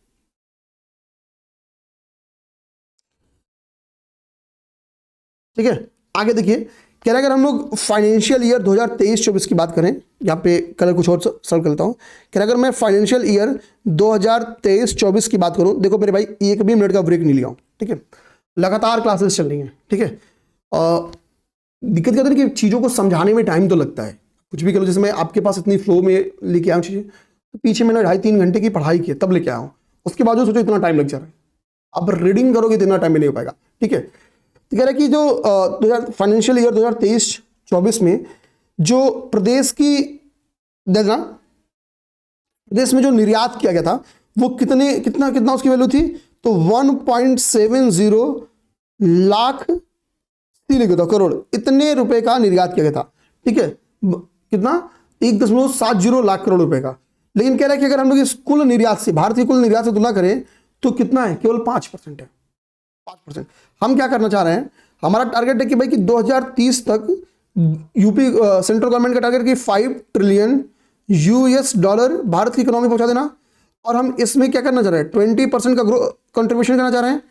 ठीक है, आगे देखिए, कह रहा है अगर हम लोग फाइनेंशियल ईयर 2023-24 की बात करें, यहाँ पे कलर कुछ और सर्व करता हूँ। कह रहा है अगर मैं फाइनेंशियल ईयर 2023-24 की बात करूँ, देखो मेरे भाई एक भी मिनट का ब्रेक नहीं लिया हूँ। ठीक है, लगातार क्लासेस चल रही हैं। ठीक है, दिक्कत क्या होती है कि चीज़ों को समझाने में टाइम तो लगता है। कुछ भी करो, जैसे मैं आपके पास इतनी फ्लो में लेके आया हूँ चीज़ें, तो पीछे मैंने 2.5-3 घंटे की पढ़ाई की तब लेके आया हूँ, उसके बाद जो सोचो इतना टाइम लग जा रहा है। अब रीडिंग करोगे इतना टाइम में नहीं हो पाएगा। ठीक है, तो कह रहा है कि जो फाइनेंशियल ईयर 2023-24 में जो प्रदेश की देखना, प्रदेश में जो निर्यात किया गया था वो कितना उसकी वैल्यू थी? तो 1.70 लाख करोड़, इतने रुपए का निर्यात किया गया था। ठीक है, कितना? 1.70 लाख करोड़ रुपए का। लेकिन कह रहा है कि अगर हम लोग इस कुल निर्यात से, भारत की कुल निर्यात से तुलना करें तो कितना है? केवल 5% है। 5%। हम क्या करना चाह रहे हैं? हमारा टारगेट है कि भाई कि 2030 तक यूपी सेंट्रल गवर्नमेंट का टारगेट कि 5 ट्रिलियन यूएस डॉलर भारत की इकोनॉमी पहुंचा देना। और हम इसमें क्या करना चाह रहे हैं? 20% का कंट्रीब्यूशन करना चाह रहे हैं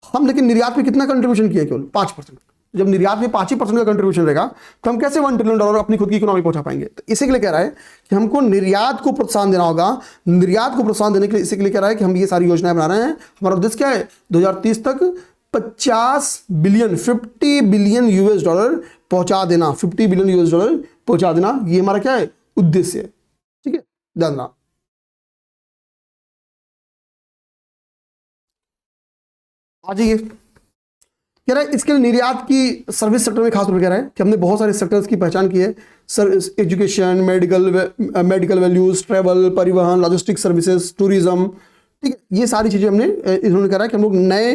हम। लेकिन निर्यात में कितना कंट्रीब्यूशन किया? केवल 5%। जब निर्यात में 5% का कंट्रीब्यूशन रहेगा तो हम कैसे 1 ट्रिलियन डॉलर अपनी खुद की इकोनॉमी पहुंचा पाएंगे? तो इसी के लिए कह रहा है कि हमको निर्यात को प्रोत्साहन देना होगा। निर्यात को प्रोत्साहन देने के लिए, इसी के लिए कह रहा है कि हम ये सारी योजनाएं बना रहे हैं। हमारा उद्देश्य क्या है? 2030 तक 50 बिलियन यूएस डॉलर पहुंचा देना। 50 बिलियन यूएस डॉलर पहुंचा देना, ये हमारा क्या है? उद्देश्य है। ठीक है, ध्यान रखना। आ जाइए, कह रहा है इसके लिए निर्यात की सर्विस सेक्टर में खास तौर पर कह रहा है कि हमने बहुत सारे सेक्टर्स की पहचान की है। एजुकेशन, मेडिकल वैल्यूज, ट्रैवल, परिवहन, लॉजिस्टिक्स सर्विसेज, टूरिज्म। ठीक है, ये सारी चीजें हमने, इन्होंने कह रहा है कि हम लोग नए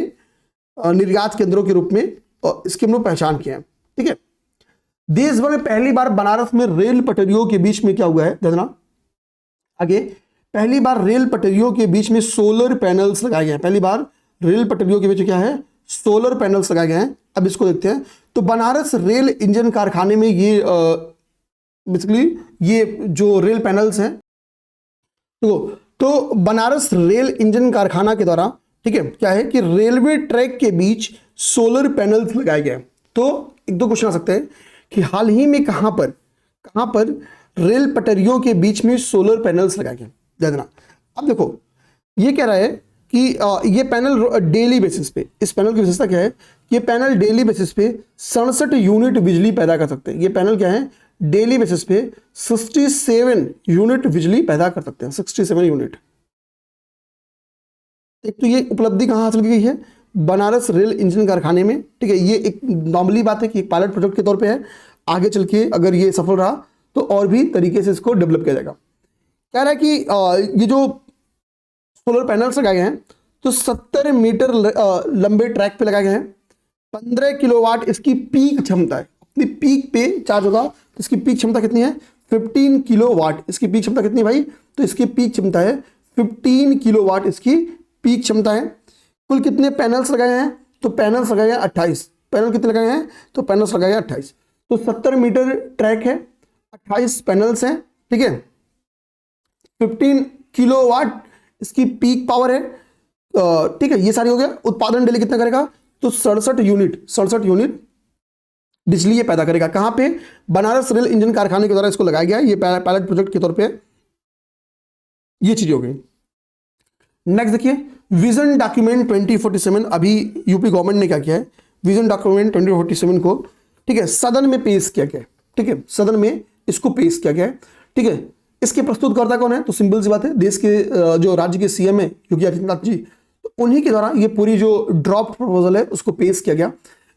निर्यात केंद्रों के रूप में इसकी हम लोग पहचान किए हैं। ठीक है, देश भर में पहली बार बनारस में रेल पटरियों के बीच में क्या हुआ है? देखना आगे, पहली बार रेल पटरियों के बीच में सोलर पैनल्स लगाए गए हैं। पहली बार रेल पटरियों के बीच क्या है? सोलर पैनल्स लगाए गए हैं। अब इसको देखते हैं। तो बनारस रेल इंजन कारखाने में ये बेसिकली ये जो रेल पैनल्स हैं, तो बनारस रेल इंजन कारखाना के द्वारा, ठीक है, क्या है कि रेलवे ट्रैक के बीच सोलर पैनल्स लगाए गए। तो एक दो क्वेश्चन आ सकते हैं कि हाल ही में कहां पर रेल पटरियों के बीच में सोलर पैनल्स लगाए गए? देखना। अब देखो, ये कह रहा है कि ये पैनल डेली बेसिस पे, इस पैनल की विशेषता क्या है? ये पैनल डेली बेसिस पे 67 यूनिट बिजली पैदा कर सकते हैं। ये पैनल क्या है? डेली बेसिस पे 67 यूनिट बिजली पैदा कर सकते हैं। 67 यूनिट। एक तो ये उपलब्धि कहां हासिल की गई है? बनारस रेल इंजन कारखाने में। ठीक है, ये एक नॉर्मली बात है कि एक पायलट प्रोजेक्ट के तौर पे है। आगे चल के अगर ये सफल रहा तो और भी तरीके से इसको डेवलप किया जाएगा। कह रहा है कि ये जो सोलर पैनल्स लगाए गए हैं तो 70 मीटर लंबे ट्रैक पे लगाए गए हैं। 15 किलोवाट इसकी पीक क्षमता है। अपनी पीक पे चार्ज होगा तो इसकी पीक क्षमता कितनी है? 15 किलोवाट। इसकी पीक क्षमता कितनी भाई? तो इसकी पीक क्षमता है 15 किलोवाट, इसकी पीक क्षमता है। कुल कितने पैनल्स लगाए हैं? तो पैनल्स लगाए हैं 28। पैनल कितने लगाए हैं? तो पैनल्स लगाए हैं 28। तो 70 मीटर ट्रैक है, 28 पैनल्स हैं। ठीक है, 15 किलोवाट इसकी पीक पावर है। ठीक है, ये सारी हो गया। उत्पादन डेली कितना करेगा? तो 67 यूनिट बिजली ये पैदा करेगा। कहां पे? बनारस रेल इंजन कारखाने के द्वारा इसको लगाया गया है। ये पायलट प्रोजेक्ट के तौर पे ये चीज हो गई। नेक्स्ट देखिए, विजन डॉक्यूमेंट 2047। अभी यूपी गवर्नमेंट ने क्या किया है? विजन डॉक्यूमेंट 2047 को, ठीक है, सदन में पेश किया गया। ठीक है, सदन में इसको पेश किया गया है। ठीक है, इसके प्रस्तुतकर्ता कौन है? तो सिंपल सी बात है, देश के जो राज्य के सीएम है योगी आदित्यनाथ जी, तो उन्हीं के द्वारा ये पूरी जो ड्राफ्ट प्रपोजल है उसको पेश किया गया।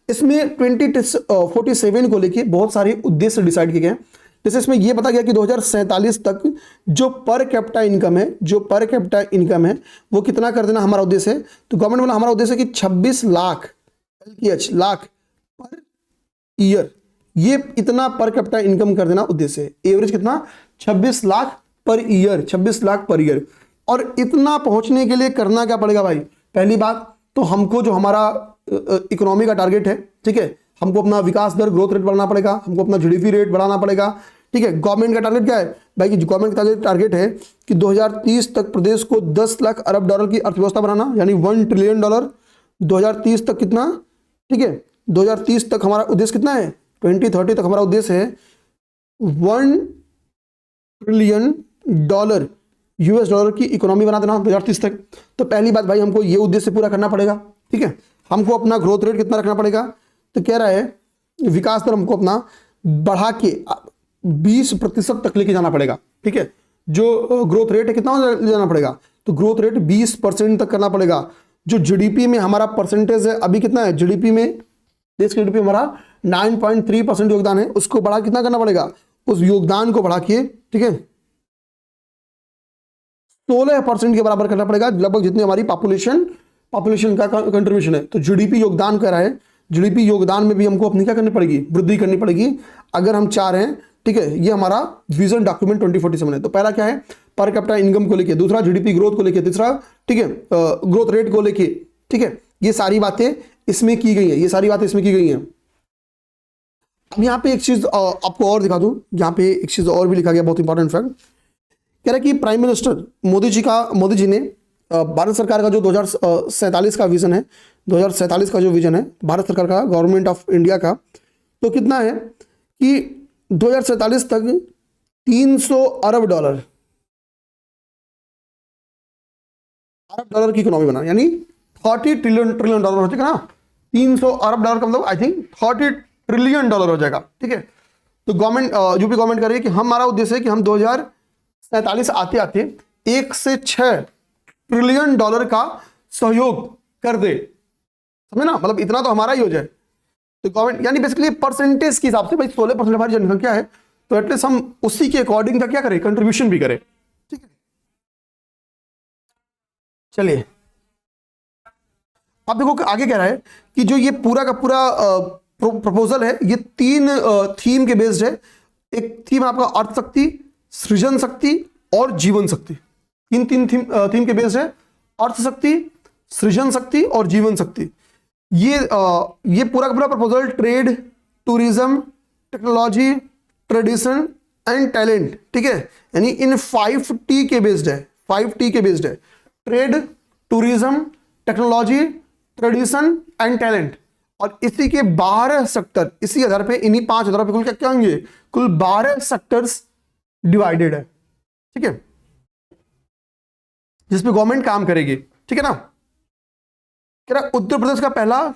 इसमें 2047 को लेके बहुत सारे उद्देश्य डिसाइड किए गए हैं। जैसे इसमें यह पता गया कि 2047 तक जो पर कैपिटा इनकम है वो कितना कर देना हमारा उद्देश्य है। तो गवर्नमेंट बोला हमारा उद्देश्य है कि 26 लाख लाख पर ईयर, ये इतना पर कैपिटा इनकम कर देना उद्देश्य है। एवरेज कितना? 26 lakh per year, 26 lakh per year. और इतना पहुंचने के लिए करना क्या पड़ेगा भाई? पहली बात तो हमको जो हमारा इकोनॉमी का टारगेट है, ठीक है, हमको अपना विकास दर ग्रोथ रेट बढ़ाना पड़ेगा, हमको अपना जीडीपी रेट बढ़ाना पड़ेगा, ठीक है। गवर्नमेंट का टारगेट क्या है भाई? कि गवर्नमेंट का टारगेट है कि 2030 तक प्रदेश को 10 लाख अरब डॉलर की अर्थव्यवस्था बनाना, यानी $1 ट्रिलियन 2030 तक कितना, ठीक है, 2030 तक हमारा उद्देश्य कितना है? 2030 तक हमारा उद्देश्य है $1 ट्रिलियन US डॉलर की इकोनॉमी बना देना 2030 तक। तो पहली बात भाई हमको ये उद्देश्य पूरा करना पड़ेगा, ठीक है। हमको अपना ग्रोथ रेट कितना रखना पड़ेगा? तो कह रहा है विकास दर हमको अपना बढ़ा के 20% तक लेके जाना पड़ेगा, ठीक है। जो ग्रोथ रेट है कितना ले जाना पड़ेगा? तो ग्रोथ रेट 20% तक करना पड़ेगा। जो जीडीपी में हमारा परसेंटेज है अभी कितना है? जीडीपी में, देश के जीडीपी हमारा 9.3% योगदान है, उसको बढ़ा कितना करना पड़ेगा? उस योगदान को बढ़ा के, ठीक है, 16% के बराबर करना पड़ेगा, लगभग जितनी हमारी पॉपुलेशन का कंट्रीब्यूशन है। तो जीडीपी योगदान कर रहा है, जीडीपी योगदान में भी हमको अपनी क्या करनी पड़ेगी? वृद्धि करनी पड़ेगी अगर हम चाह रहे हैं, ठीक है। ये हमारा विजन डॉक्यूमेंट 2047 है। तो पहला क्या है? पर कैपिटा इनकम को लेके, दूसरा जीडीपी ग्रोथ को लेके, तीसरा, ठीक है, ग्रोथ रेट को लेके, ठीक है। ये सारी बातें इसमें की गई हैं, अब यहाँ पे एक चीज आपको और दिखा दूं, यहाँ पे एक चीज और भी लिखा गया, बहुत इंपॉर्टेंट फैक्ट। कह रहा है कि प्राइम मिनिस्टर मोदी जी ने भारत सरकार का जो 2047 का विजन है, 2047 का जो विजन है भारत सरकार का, गवर्नमेंट ऑफ इंडिया का, तो कितना है कि 2047 तक 300 अरब डॉलर की इकोनॉमी बना, यानी 30 ट्रिलियन डॉलर हो जाएगा ना। 300 अरब डॉलर का मतलब आई थिंक 30 ट्रिलियन डॉलर हो जाएगा, ठीक है। तो गवर्नमेंट, यूपी गवर्नमेंट कर रही है कि हमारा उद्देश्य है कि हम 2047 आते आते 1 से 6 ट्रिलियन डॉलर का सहयोग कर दे, समझे ना, मतलब इतना तो हमारा ही हो जाए। तो गवर्नमेंट यानी बेसिकली परसेंटेज के हिसाब से भाई 16% हमारी जनसंख्या है, तो एटलीस्ट हम उसी के अकॉर्डिंग का क्या करें? कंट्रीब्यूशन भी करें, ठीक है। चलिए अब देखो आगे कह रहा है कि जो ये पूरा का पूरा प्रपोजल है, ये 3 थीम के बेस्ड है। एक थीम आपका अर्थ शक्ति, सृजन शक्ति और जीवन शक्ति। तीन थीम के बेस्ड है, अर्थ शक्ति, सृजन शक्ति और जीवन शक्ति। ये पूरा का पूरा proposal trade, tourism, technology, tradition and talent, ठीक है, यानी इन 5T के बेस्ड है, 5T के बेस्ड है। Trade, tourism, technology, tradition and talent. और इसी के 12 सेक्टर, इसी आधार पे, इन्हीं 5 आधार पे कुल क्या होंगे? कुल 12 सेक्टर्स डिवाइडेड है, ठीक है, जिसपे गवर्नमेंट काम करेगी, ठीक है ना। कह रहा उत्तर प्रदेश का पहला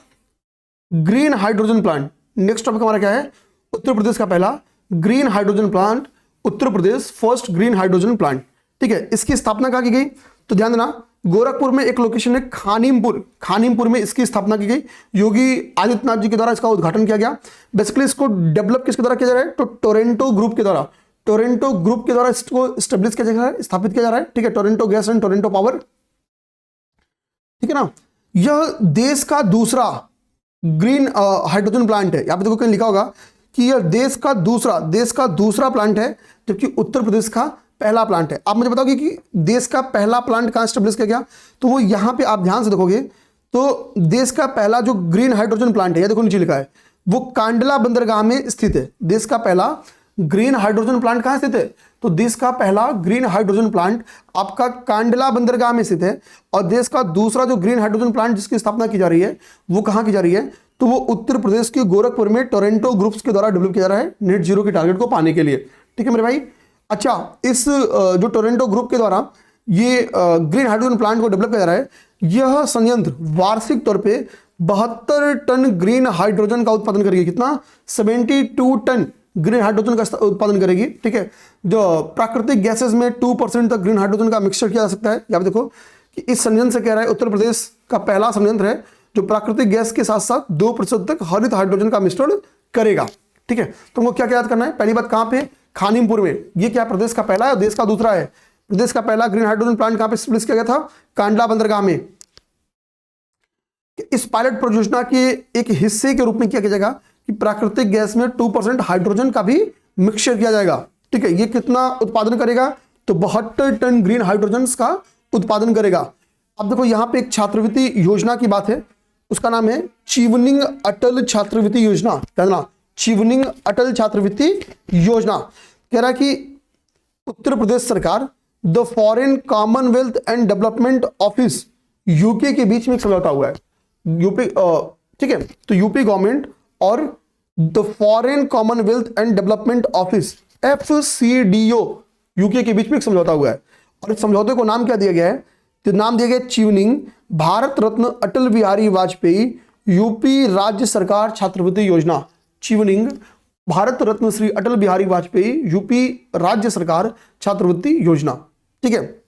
green hydrogen plant, next topic हमारा क्या है? उत्तर प्रदेश का पहला green hydrogen plant, Uttar Pradesh first green hydrogen plant, ठीक है। इसकी स्थापना कहाँ की गई? तो ध्यान देना, गोरखपुर में एक लोकेशन है खानीमपुर में इसकी स्थापना की गई। योगी आदित्यनाथ जी के द्वारा इसका उद्घाटन किया गया। बेसिकली इसको डेवलप किसके द्वारा किया जा रहा है? तो टोरेंटो ग्रुप के द्वारा इसको स्टेब्लिश किया जा रहा है, स्थापित किया जा रहा है, ठीक है। Toronto gas and Toronto power, ठीक है ना। यह देश का दूसरा ग्रीन हाइड्रोजन प्लांट है। यहां पे देखो कहीं लिखा होगा कि यह देश का दूसरा प्लांट है, जबकि उत्तर प्रदेश का पहला प्लांट है। आप मुझे बताओगे कि देश का पहला प्लांट कहां स्टेब्लिश किया गया? तो वो यहां पे आप ध्यान से देखोगे तो देश का पहला जो ग्रीन हाइड्रोजन प्लांट है, देखो नीचे लिखा है, वो कांडला बंदरगाह में स्थित है। देश का पहला ग्रीन हाइड्रोजन प्लांट कहां स्थित है? तो देश का पहला ग्रीन हाइड्रोजन प्लांट आपका कांडला बंदरगाह में स्थित है। और देश का दूसरा जो ग्रीन हाइड्रोजन प्लांट जिसकी स्थापना की जा रही है, वो कहां की जा रही है? तो वो उत्तर प्रदेश के गोरखपुर में टोरेंटो ग्रुप्स के द्वारा डेवलप किया जा रहा है, नेट जीरो के टारगेट को पाने के लिए, ठीक है मेरे भाई। अच्छा, इस जो टोरेंटो ग्रुप के द्वारा ये ग्रीन हाइड्रोजन प्लांट को डेवलप किया जा रहा है, यह संयंत्र वार्षिक तौर पे 72 टन ग्रीन हाइड्रोजन का उत्पादन करेगी। कितना? 72 टन ग्रीन हाइड्रोजन का उत्पादन करेगी, ठीक है। जो प्राकृतिक गैसेस में 2% तक ग्रीन हाइड्रोजन का मिक्सचर किया जा सकता है। यहाँ पे देखो कि इस संयंत्र से कह रहा है उत्तर प्रदेश का पहला संयंत्र है जो प्राकृतिक गैस के साथ साथ 2% तक हरित हाइड्रोजन का मिश्रण करेगा। ठीक है, तो हमको क्या क्या याद करना है? पहली बात कहां पे? खानीमपुर में। ये क्या प्रदेश का पहला है और देश का दूसरा है। प्रदेश का पहला ग्रीन हाइड्रोजन प्लांट कहां पे स्टेब्लिश किया गया था? कांडला बंदरगाह में। इस पायलट परियोजना के एक हिस्से के रूप में क्या किया जाएगा कि प्राकृतिक गैस में 2% हाइड्रोजन का भी मिक्सचर किया जाएगा। ठीक है, ये कितना उत्पादन करेगा? तो 72 टन ग्रीन हाइड्रोजन का उत्पादन करेगा। अब देखो यहां पे एक छात्रवृत्ति योजना की बात है, उसका नाम है चीवनिंग अटल छात्रवृत्ति योजना। कहना चीवनिंग अटल छात्रवृत्ति योजना। कह रहा है कि उत्तर प्रदेश सरकार, the foreign Commonwealth and development office UK के बीच में एक समझौता हुआ है। यूपी, ठीक है, तो यूपी गवर्नमेंट और the foreign Commonwealth and development office FCDO UK के बीच में एक समझौता हुआ है। और इस समझौते को नाम क्या दिया गया है? तो नाम दिया गया चीवनिंग भारत रत्न अटल बिहारी वाजपेयी यूपी राज्य सरकार छात्रवृत्ति योजना। चीवनिंग भारत रत्न श्री अटल बिहारी वाजपेयी यूपी राज्य सरकार छात्रवृत्ति योजना। ठीक है,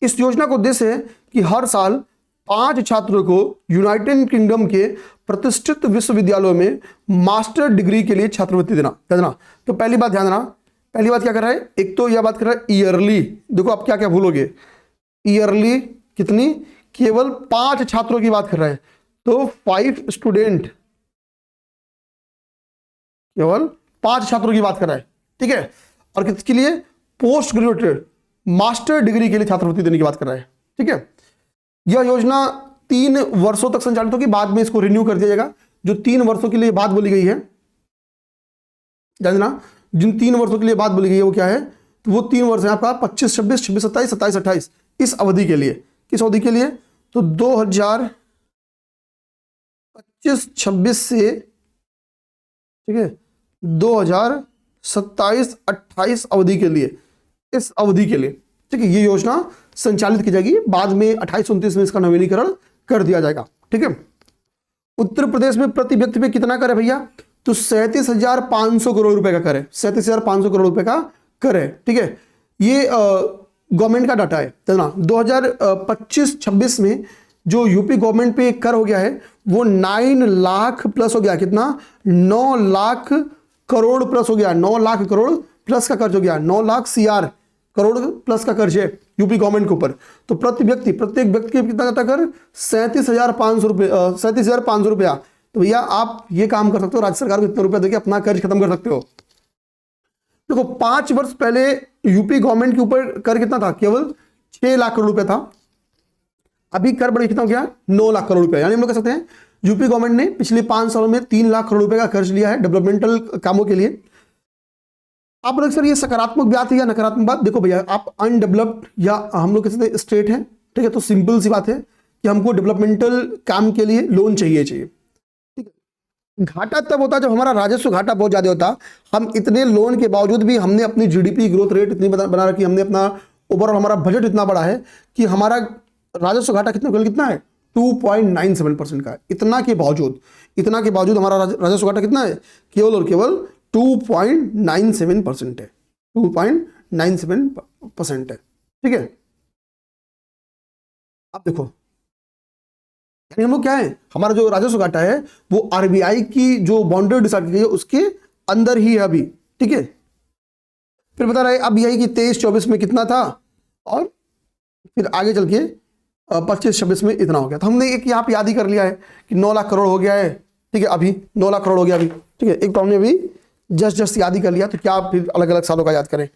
इस योजना का उद्देश्य है कि हर साल 5 छात्रों को यूनाइटेड किंगडम के प्रतिष्ठित विश्वविद्यालयों में मास्टर डिग्री के लिए छात्रवृत्ति देना। तो पहली बात ध्यान देना, पहली बात क्या कर रहा है? एक तो यह बात कर रहा है ईयरली। देखो आप क्या क्या भूलोगे, ईयरली कितनी? केवल 5 छात्रों की बात कर रहा है, तो 5 स्टूडेंट, केवल 5 छात्रों की बात कर रहा है। ठीक है, और किसके लिए? पोस्ट ग्रेजुएटेड मास्टर डिग्री के लिए छात्रवृत्ति देने की बात कर रहा है। ठीक है, यह योजना 3 वर्षों तक संचालित होगी, बाद में इसको रिन्यू कर दिया जाएगा। जो 3 वर्षों के लिए बात बोली गई है, जानना जिन 3 वर्षों के लिए बात बोली गई है वो क्या है? तो वो 3 वर्ष है आपका 25, 26, 26, 27, 27, 28 इस अवधि के लिए। किस अवधि के लिए? तो 2025-26 से, ठीक है, 2027-28 अवधि के लिए, इस अवधि के लिए। ठीक है, ये योजना संचालित की जाएगी, बाद में 28-29 में इसका नवीनीकरण कर दिया जाएगा। ठीक है, उत्तर प्रदेश में प्रति व्यक्ति पे कितना कर है भैया? तो 37,500 करोड़ रुपए का कर है। 37,500 करोड़ रुपए का कर है। ठीक है, ये गवर्नमेंट का डाटा है। 2025-26 में जो यूपी गवर्नमेंट पे कर हो गया है वो 9 लाख प्लस हो गया। कितना? 9 लाख करोड़ प्लस हो गया। 9 लाख करोड़ प्लस का कर्ज हो गया। 9 लाख CR करोड़ प्लस का कर्ज है यूपी गवर्नमेंट के ऊपर। तो प्रत्येक व्यक्ति कितना जाता कर? 37,500 रुपये, 37,500 रुपया। तो भैया आप ये काम कर सकते हो, राज्य सरकार को इतना रुपया देके अपना कर्ज खत्म कर सकते हो। देखो 5 वर्ष पहले यूपी गवर्नमेंट के ऊपर कर कितना था? केवल 6 लाख करोड़ रुपया था। अभी कर बढ़ कितना हो गया? 9 लाख करोड़ रुपया। यानी हम लोग कह सकते हैं यूपी गवर्नमेंट ने पिछले 5 सालों में 3 लाख करोड़ रुपए का कर्ज लिया है डेवलपमेंटल कामों के लिए। आप बोले सर ये सकारात्मक बात है या नकारात्मक बात? देखो भैया, आप अनडेवलप्ड या हम लोग कहते हैं स्टेट है, ठीक है, तो सिंपल सी बात है कि हमको डेवलपमेंटल काम के लिए लोन चाहिए। ठीक है, घाटा तब होता जब हमारा राजस्व घाटा बहुत ज्यादा होता। हम इतने लोन के बावजूद भी हमने अपनी GDP ग्रोथ रेट इतनी बना रखी, हमने अपना ओवरऑल हमारा बजट इतना बड़ा है कि हमारा राजस्व घाटा कितना है? 2.97% का है। इतना के बावजूद हमारा राजस्व घाटा कितना है? केवल और केवल 2.97% है। 2.97% है। ठीक है, अब देखो हम लोग क्या है, हमारा जो राजस्व घाटा है वो RBI की जो बाउंड्री डिसाइड की गई है उसके अंदर ही है अभी। ठीक है, फिर बता रहे अब यही कि 23-24 में कितना था और फिर आगे चल के 25-26 में इतना हो गया। तो हमने एक यहाँ पे याद ही कर लिया है कि 9 लाख करोड़ हो गया है। ठीक है, अभी 9 लाख करोड़ हो गया अभी। ठीक है, एक तो हमने अभी जस्ट याद ही कर लिया, तो क्या फिर अलग अलग सालों का याद करें।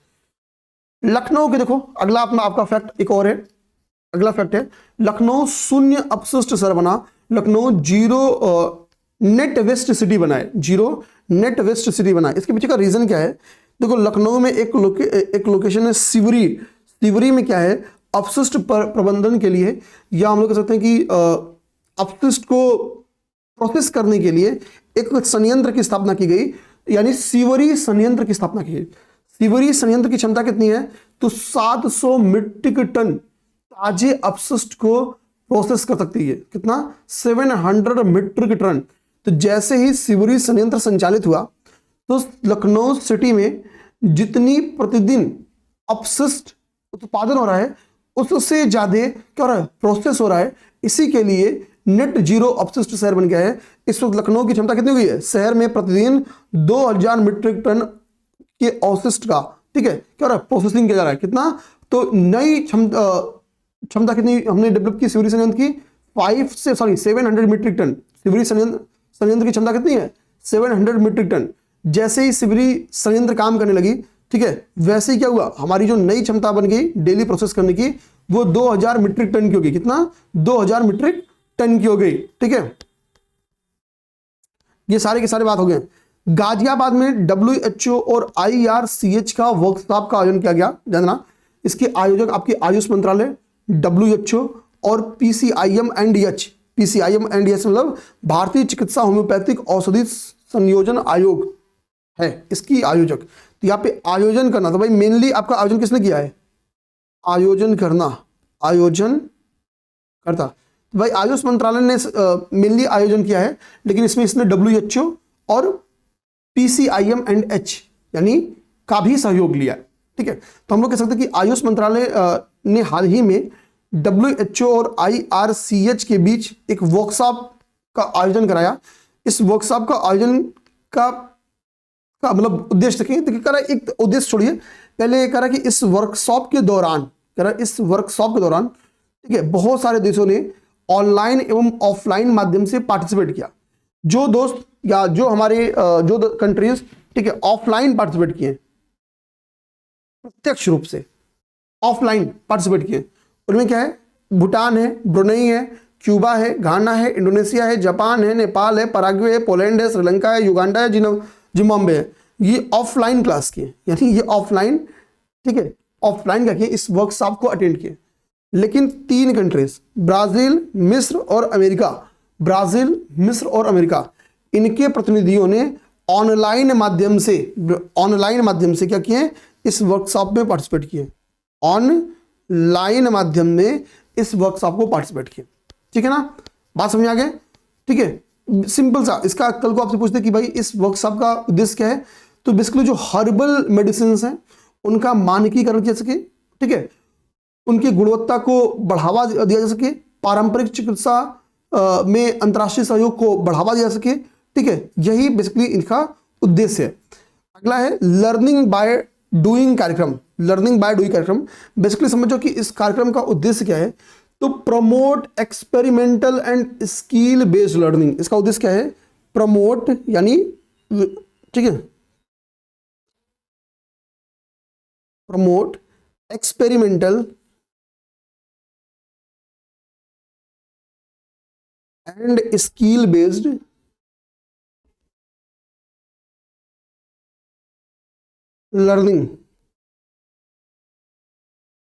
लखनऊ के देखो अगला अपना आपका फैक्ट एक और है। अगला फैक्ट है लखनऊ शून्य अपशिष्ट शहर बना। Lucknow zero net waste city बना है। जीरो नेट वेस्ट सिटी बना है। इसके पीछे का रीजन क्या है? देखो लखनऊ में एक लोकेशन है सिवरी। सिवरी में क्या है? अपशिष्ट प्रबंधन के लिए, या हम लोग कह सकते हैं कि अपशिष्ट को प्रोसेस करने के लिए एक संयंत्र की स्थापना की गई, यानी सिवरी संयंत्र की स्थापना की गई। सिवरी संयंत्र की क्षमता कितनी है? तो 700 मीट्रिक टन ताजे अपशिष्ट को प्रोसेस कर सकती है। कितना? 700 मीट्रिक टन। तो जैसे ही सिवरी संयंत्र संचालित हुआ तो लखनऊ सिटी में जितनी प्रतिदिन अपशिष्ट उत्पादन हो रहा है उससे ज्यादा क्या हो रहा है? प्रोसेस हो रहा है। इसी के लिए नेट जीरो अपशिष्ट शहर बन गया है। इस वक्त लखनऊ की क्षमता कितनी हो गई है, शहर में प्रतिदिन 2000 मीट्रिक टन के अवशिष्ट का, ठीक है, क्या हो रहा है, प्रोसेसिंग किया जा रहा है। कितना, तो नई क्षमता कितनी हमने डेवलप की सिवरी संयंत्र की, 700 मीट्रिक टन। सिवरी संयंत्र की क्षमता कितनी है, 700 मीट्रिक टन। जैसे ही सिवरी संयंत्र काम करने लगी, ठीक है, वैसे ही क्या हुआ, हमारी जो नई क्षमता बन गई डेली प्रोसेस करने की, वो 2000 मीट्रिक टन की होगी। कितना, 2000 मीट्रिक टन की हो गई, ठीक है। ये सारे के सारे बात हो गए। गाजियाबाद में WHO और IRCH का वर्कशॉप का आयोजन किया गया, जानना। इसके आयोजक आपके आयुष मंत्रालय, WHO और PCIMNDH। PCIMNDH मतलब भारतीय चिकित्सा होम्योपैथिक औषधि संयोजन आयोग है इसकी आयोजक। तो यहाँ पे आयोजन करना, तो भाई मेनली आपका आयोजन किसने किया है, आयोजन करना, आयोजन करता, तो भाई आयुष मंत्रालय ने मेनली आयोजन किया है, लेकिन इसमें इसने WHO और PCIMNDH यानी का भी सहयोग लिया है, ठीक है। तो हम लोग कह सकते हैं कि आयुष मंत्रालय ने हाल ही में WHO और IRCH के बीच एक वर्कशॉप का आयोजन कराया। इस वर्कशॉप का आयोजन का मतलब उद्देश्य देखिए, कह रहा है एक उद्देश्य छोड़िए, पहले ये कह रहा है कि इस वर्कशॉप के दौरान, कह रहा है इस वर्कशॉप के दौरान, ठीक है, बहुत सारे देशों ने ऑनलाइन एवं ऑफलाइन माध्यम से पार्टिसिपेट किया। जो दोस्त या जो हमारे जो कंट्रीज, ठीक है, ऑफलाइन पार्टिसिपेट किए, प्रत्यक्ष रूप से ऑफलाइन पार्टिसिपेट किए, उनमें क्या है, भूटान है, ब्रुनेई है, क्यूबा है, घाना है, इंडोनेशिया है, जापान है, नेपाल है, पराग्वे है, पोलैंड है, श्रीलंका है, युगांडा है, जिम्बाब्वे है। ये ऑफलाइन क्लास किए, यानी ये ऑफलाइन, ठीक है, ऑफलाइन क्या किए, इस वर्कशॉप को अटेंड किए। लेकिन 3 कंट्रीज, ब्राजील, मिस्र और अमेरिका, ब्राजील, मिस्र और अमेरिका, इनके प्रतिनिधियों ने ऑनलाइन माध्यम से क्या किए, इस वर्कशॉप में पार्टिसिपेट किए, ऑनलाइन माध्यम में इस वर्कशॉप को पार्टिसिपेट किए, ठीक है ना, बात समझ आ गए, ठीक है। सिंपल सा, इसका कल को आपसे पूछते कि भाई इस वर्कशॉप का उद्देश्य क्या है, तो बेसिकली जो हर्बल मेडिसिन हैं उनका मानकीकरण किया सके, ठीक है, उनकी गुणवत्ता को बढ़ावा दिया जा सके, पारंपरिक चिकित्सा में अंतर्राष्ट्रीय सहयोग को बढ़ावा दिया जा सके, ठीक है, यही बेसिकली इनका उद्देश्य है। अगला है लर्निंग बाय डूइंग कार्यक्रम। लर्निंग बाय डूइंग कार्यक्रम, बेसिकली समझो कि इस कार्यक्रम का उद्देश्य क्या है, तो promote experimental and skill based learning. इसका उद्देश्य क्या है, प्रमोट यानी, ठीक है, promote experimental and skill based learning,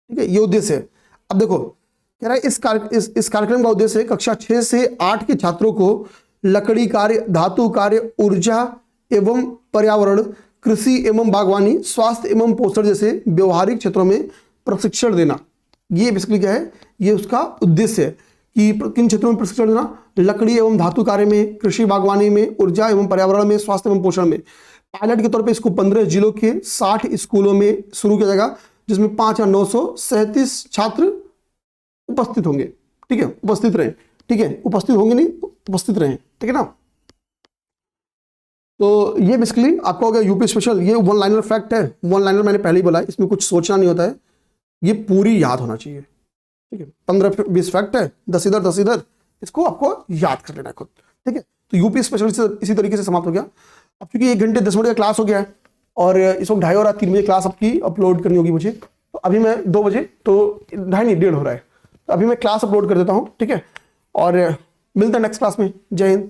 ठीक है, ये उद्देश्य है। अब देखो कह रहा है इस कार्यक्रम का उद्देश्य है कक्षा 6 से 8 के छात्रों को लकड़ी कार्य, धातु कार्य, ऊर्जा एवं पर्यावरण, कृषि एवं बागवानी, स्वास्थ्य एवं पोषण जैसे व्यवहारिक क्षेत्रों में प्रशिक्षण देना। ये बेसिकली क्या है, ये उसका उद्देश्य है कि किन क्षेत्रों में प्रशिक्षण देना, लकड़ी एवं धातु कार्य में, कृषि बागवानी में, ऊर्जा एवं पर्यावरण में, स्वास्थ्य एवं पोषण में। पायलट के तौर पे इसको 15 जिलों के 60 स्कूलों में शुरू किया जाएगा, जिसमें 5937 छात्र उपस्थित होंगे, ठीक है, उपस्थित रहे, ठीक है, उपस्थित होंगे नहीं, उपस्थित रहे, ठीक है ना। तो ये बेसिकली आपका हो गया यूपी स्पेशल। ये 1 लाइनर फैक्ट है, 1 लाइनर मैंने पहले ही बोला है, इसमें कुछ सोचना नहीं होता है, ये पूरी याद होना चाहिए, ठीक है। 15-20 फैक्ट है, 10 इधर 10 इधर, इसको आपको याद कर लेना है खुद, ठीक है। तो यूपी स्पेशल इसी तरीके से समाप्त हो गया। अब चूंकि 1 घंटे 10 मिनट का क्लास हो गया है और इस वक्त 2:30 और 3 बजे क्लास आपकी अपलोड करनी होगी मुझे, तो अभी मैं 2 बजे, तो 2:30 हो रहा है, तो अभी मैं क्लास अपलोड कर देता हूँ, ठीक है, और मिलते हैं नेक्स्ट क्लास में। जय हिंद।